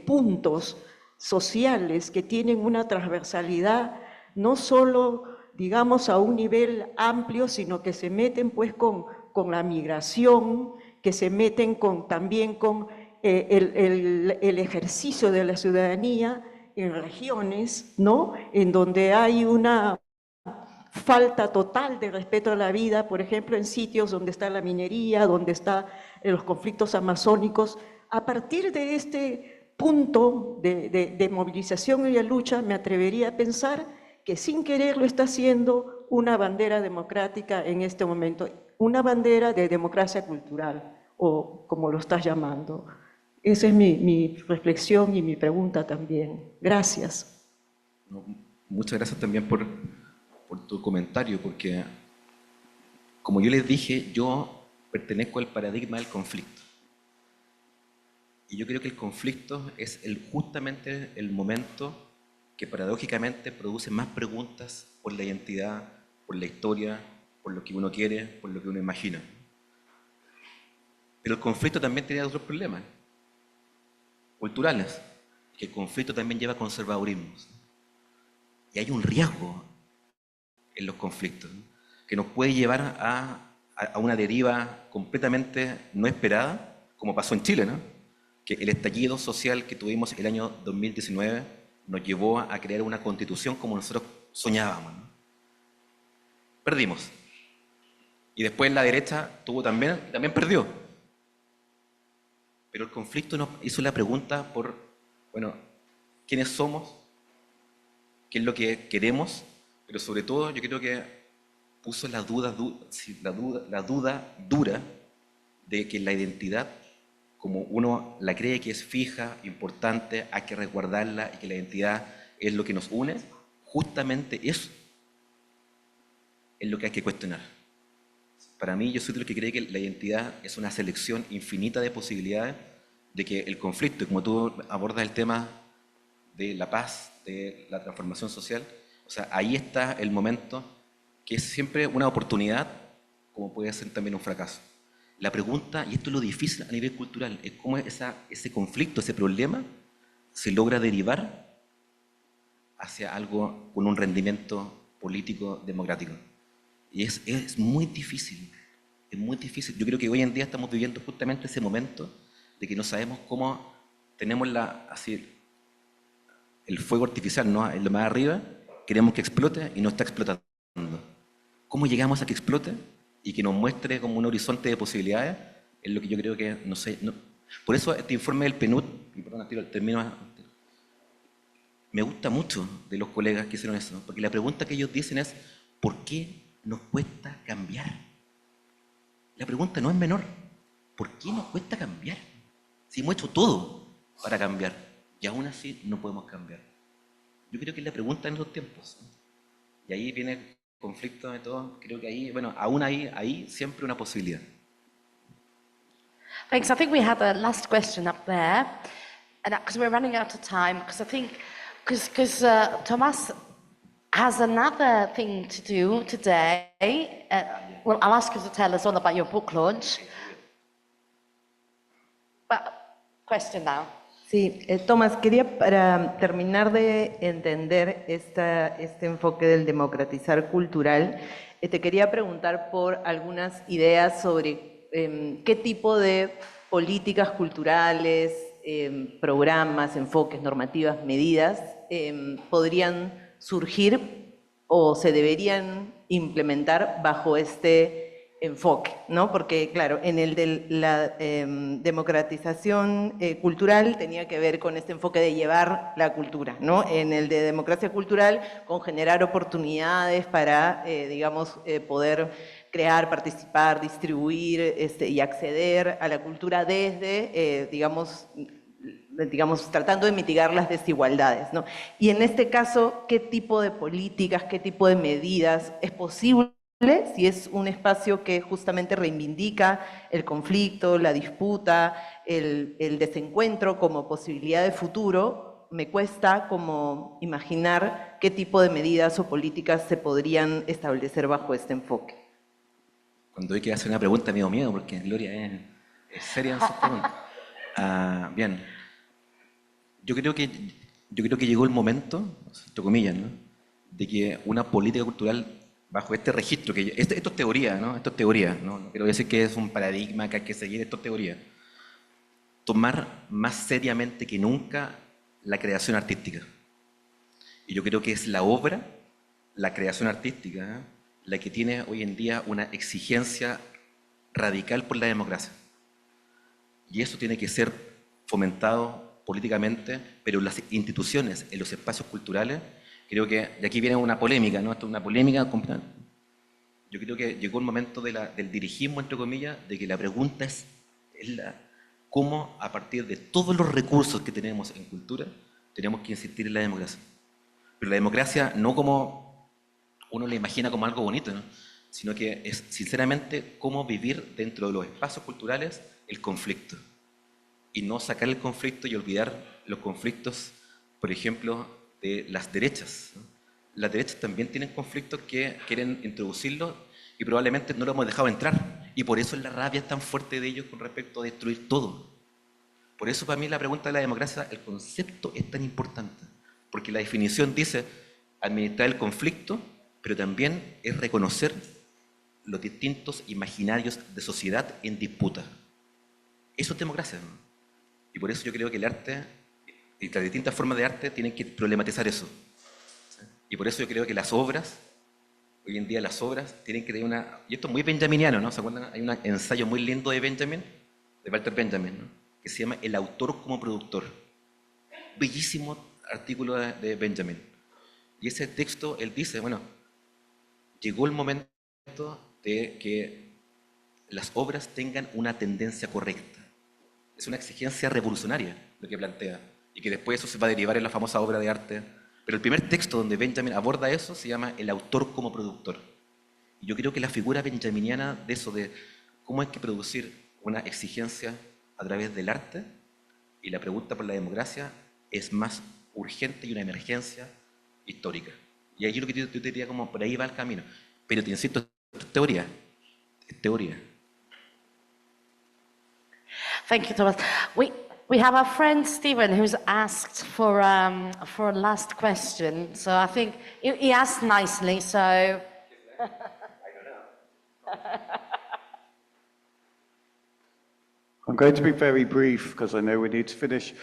puntos sociales que tienen una transversalidad, no solo, digamos, a un nivel amplio, sino que se meten pues con la migración, que se meten también con el ejercicio de la ciudadanía en regiones, ¿no?, en donde hay una falta total de respeto a la vida, por ejemplo, en sitios donde está la minería, donde están los conflictos amazónicos. A partir de este punto de movilización y de lucha, me atrevería a pensar que sin querer lo está haciendo una bandera democrática en este momento, una bandera de democracia cultural, o como lo estás llamando. Esa es mi reflexión y mi pregunta también. Gracias. Muchas gracias también por tu comentario, porque, como yo les dije, yo pertenezco al paradigma del conflicto. Y yo creo que el conflicto es justamente el momento que paradójicamente produce más preguntas por la identidad, por la historia, por lo que uno quiere, por lo que uno imagina. Pero el conflicto también tiene otros problemas culturales, que el conflicto también lleva a conservadurismos. Y hay un riesgo en los conflictos, ¿no?, que nos puede llevar a una deriva completamente no esperada, como pasó en Chile, ¿no?, que el estallido social que tuvimos el año 2019 nos llevó a crear una constitución como nosotros soñábamos, ¿no? Perdimos. Y después la derecha también perdió. Pero el conflicto nos hizo la pregunta por, bueno, ¿quiénes somos? ¿Qué es lo que queremos? Pero sobre todo yo creo que puso la duda dura de que la identidad, como uno la cree que es fija, importante, hay que resguardarla y que la identidad es lo que nos une, justamente eso es lo que hay que cuestionar. Para mí, yo soy de los que cree que la identidad es una selección infinita de posibilidades de que el conflicto, como tú abordas el tema de la paz, de la transformación social, o sea, ahí está el momento que es siempre una oportunidad, como puede ser también un fracaso. La pregunta, y esto es lo difícil a nivel cultural, es cómo ese conflicto, ese problema, se logra derivar hacia algo con un rendimiento político democrático. Y es muy difícil, es muy difícil. Yo creo que hoy en día estamos viviendo justamente ese momento de que no sabemos cómo tenemos el fuego artificial, ¿no? En lo más arriba, queremos que explote y no está explotando. ¿Cómo llegamos a que explote y que nos muestre como un horizonte de posibilidades? Es lo que yo creo que, no sé, por eso este informe del PNUD, y perdón, termino, me gusta mucho de los colegas que hicieron eso, porque la pregunta que ellos dicen es, ¿por qué nos cuesta cambiar? La pregunta no es menor. ¿Por qué nos cuesta cambiar? Si hemos hecho todo para cambiar y aún así no podemos cambiar. Yo creo que es la pregunta en los tiempos. Y ahí viene el conflicto de todo. Creo que ahí, bueno, aún hay siempre una posibilidad. Thanks. I think we had a last question up there, and because we're running out of time, because I think, because Thomas has another thing to do today. Well, I'll ask you to tell us all about your book launch. But, question now. Sí, Tomás, quería para terminar de entender este enfoque del democratizar cultural, te quería preguntar por algunas ideas sobre qué tipo de políticas culturales, programas, enfoques, normativas, medidas podrían surgir o se deberían implementar bajo este enfoque, ¿no? Porque, claro, en el de la democratización cultural tenía que ver con este enfoque de llevar la cultura, ¿no? En el de democracia cultural, con generar oportunidades para, digamos, poder crear, participar, distribuir y acceder a la cultura desde, digamos, tratando de mitigar las desigualdades, ¿no? Y en este caso, ¿qué tipo de políticas, qué tipo de medidas es posible si es un espacio que justamente reivindica el conflicto, la disputa, el desencuentro como posibilidad de futuro? Me cuesta como imaginar qué tipo de medidas o políticas se podrían establecer bajo este enfoque. Cuando hay que hacer una pregunta me dio miedo porque Gloria es seria en sus preguntas. Bien, yo creo que llegó el momento, entre comillas, ¿no?, de que una política cultural bajo este registro, esto es teoría, ¿no? Esto es teoría, ¿no? Quiero decir que es un paradigma que hay que seguir, esto es teoría. Tomar más seriamente que nunca la creación artística. Y yo creo que es la obra, la creación artística, la que tiene hoy en día una exigencia radical por la democracia. Y eso tiene que ser fomentado políticamente, pero en las instituciones, en los espacios culturales. Creo que de aquí viene una polémica, ¿no? Esto es una polémica. Yo creo que llegó el momento del dirigismo, entre comillas, de que la pregunta es cómo, a partir de todos los recursos que tenemos en cultura, tenemos que insistir en la democracia. Pero la democracia no como uno la imagina como algo bonito, ¿no?, sino que es, sinceramente, cómo vivir dentro de los espacios culturales el conflicto. Y no sacar el conflicto y olvidar los conflictos, por ejemplo, de las derechas, ¿no? Las derechas también tienen conflictos que quieren introducirlos y probablemente no lo hemos dejado entrar. Y por eso la rabia es tan fuerte de ellos con respecto a destruir todo. Por eso para mí la pregunta de la democracia, el concepto es tan importante. Porque la definición dice administrar el conflicto, pero también es reconocer los distintos imaginarios de sociedad en disputa. Eso es democracia, ¿no? Y por eso yo creo que el arte y las distintas formas de arte tienen que problematizar eso. Y por eso yo creo que las obras, hoy en día las obras tienen que tener una... Y esto es muy benjaminiano, ¿no? ¿Se acuerdan? Hay un ensayo muy lindo de Benjamin, de Walter Benjamin, ¿no? Que se llama El autor como productor. Bellísimo artículo de Benjamin. Y ese texto, él dice, bueno, llegó el momento de que las obras tengan una tendencia correcta. Es una exigencia revolucionaria lo que plantea, y que después eso se va a derivar en la famosa obra de arte. Pero el primer texto donde Benjamin aborda eso se llama El autor como productor. Y yo creo que la figura benjaminiana de eso, de cómo hay que producir una exigencia a través del arte y la pregunta por la democracia, es más urgente y una emergencia histórica. Y ahí yo creo que yo te diría como por ahí va el camino. Pero te insisto, es teoría. Es teoría. Thank you, Thomas. We have our friend Stephen who's asked for a last question. So I think he asked nicely. So. I don't know. I'm going to be very brief because I know we need to finish.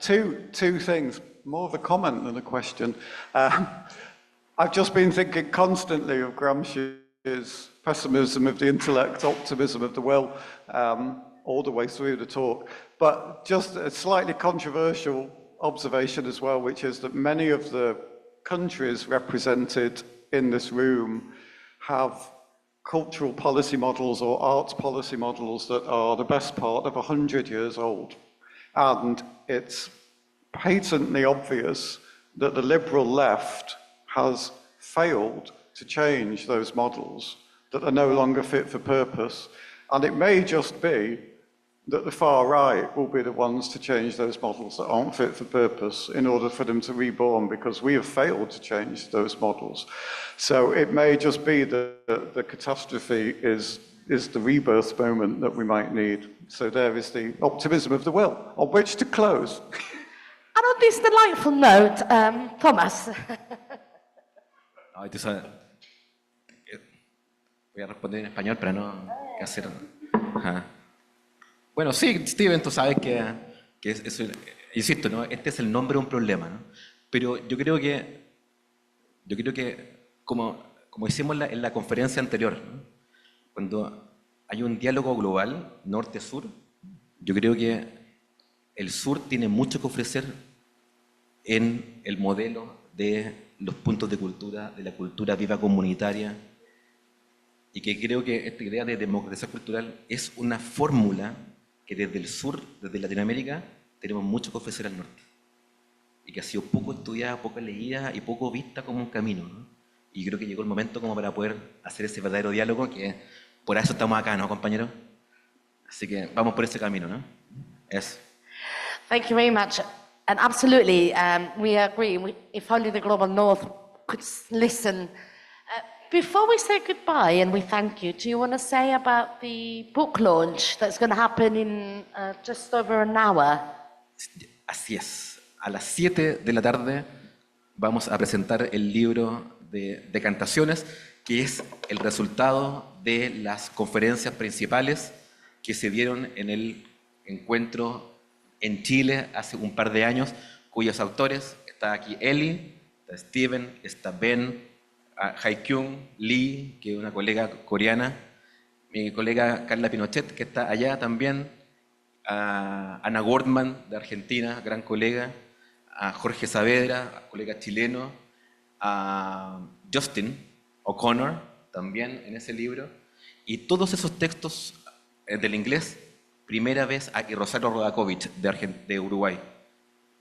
Two things, more of a comment than a question. I've just been thinking constantly of Gramsci's pessimism of the intellect, optimism of the will, all the way through the talk. But just a slightly controversial observation as well, which is that many of the countries represented in this room have cultural policy models or arts policy models that are the best part of 100 years old. And it's patently obvious that the liberal left has failed to change those models, that are no longer fit for purpose. And it may just be that the far right will be the ones to change those models that aren't fit for purpose in order for them to reborn, because we have failed to change those models. So it may just be that the catastrophe is the rebirth moment that we might need. So there is the optimism of the will, on which to close. And on this delightful note, Thomas. No, entonces, voy a responder en español para no hacer... Ajá. Bueno, sí, Steven, tú sabes que eso, insisto, ¿no? Este es el nombre de un problema, ¿no? Pero yo creo que como hicimos en la conferencia anterior, ¿no? Cuando hay un diálogo global, norte-sur, yo creo que el sur tiene mucho que ofrecer en el modelo de los puntos de cultura, de la cultura viva comunitaria, y que creo que esta idea de democracia cultural es una fórmula que desde el sur, desde Latinoamérica, tenemos mucho que ofrecer al norte. Y que ha sido poco estudiada, poco leída y poco vista como un camino, ¿no? Y creo que llegó el momento como para poder hacer ese verdadero diálogo, que por eso estamos acá, ¿no, compañeros? Así que vamos por ese camino, ¿no? Eso. Thank you very much. And absolutely, we agree. If only the Global North could listen. Before we say goodbye and we thank you, do you want to say about the book launch that's going to happen in just over an hour? Así es. A las 7 de la tarde vamos a presentar el libro de Decantaciones, que es el resultado de las conferencias principales que se dieron en el encuentro en Chile hace un par de años, cuyos autores, está aquí Eli, está Steven, está Ben, Haikyung Lee, que es una colega coreana, mi colega Carla Pinochet, que está allá también, a Ana Gordman, de Argentina, gran colega, a Jorge Saavedra, colega chileno, a Justin O'Connor, también en ese libro, y todos esos textos del inglés, primera vez, y Rosario Rodakovich, de Uruguay.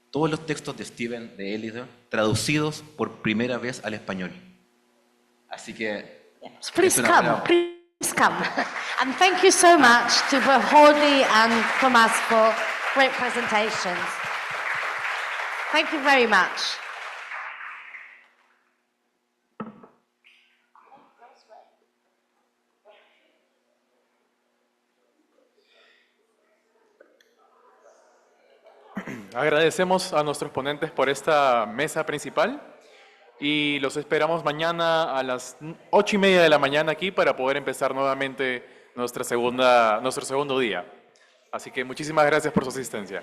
Todos los textos de Steven, de Eli, traducidos por primera vez al español. Así que... Please come, please come. And thank you so much to both Jordi and Thomas for great presentations. Thank you very much. Agradecemos a nuestros ponentes por esta mesa principal y los esperamos mañana a las 8:30 de la mañana aquí para poder empezar nuevamente nuestro segundo día. Así que muchísimas gracias por su asistencia.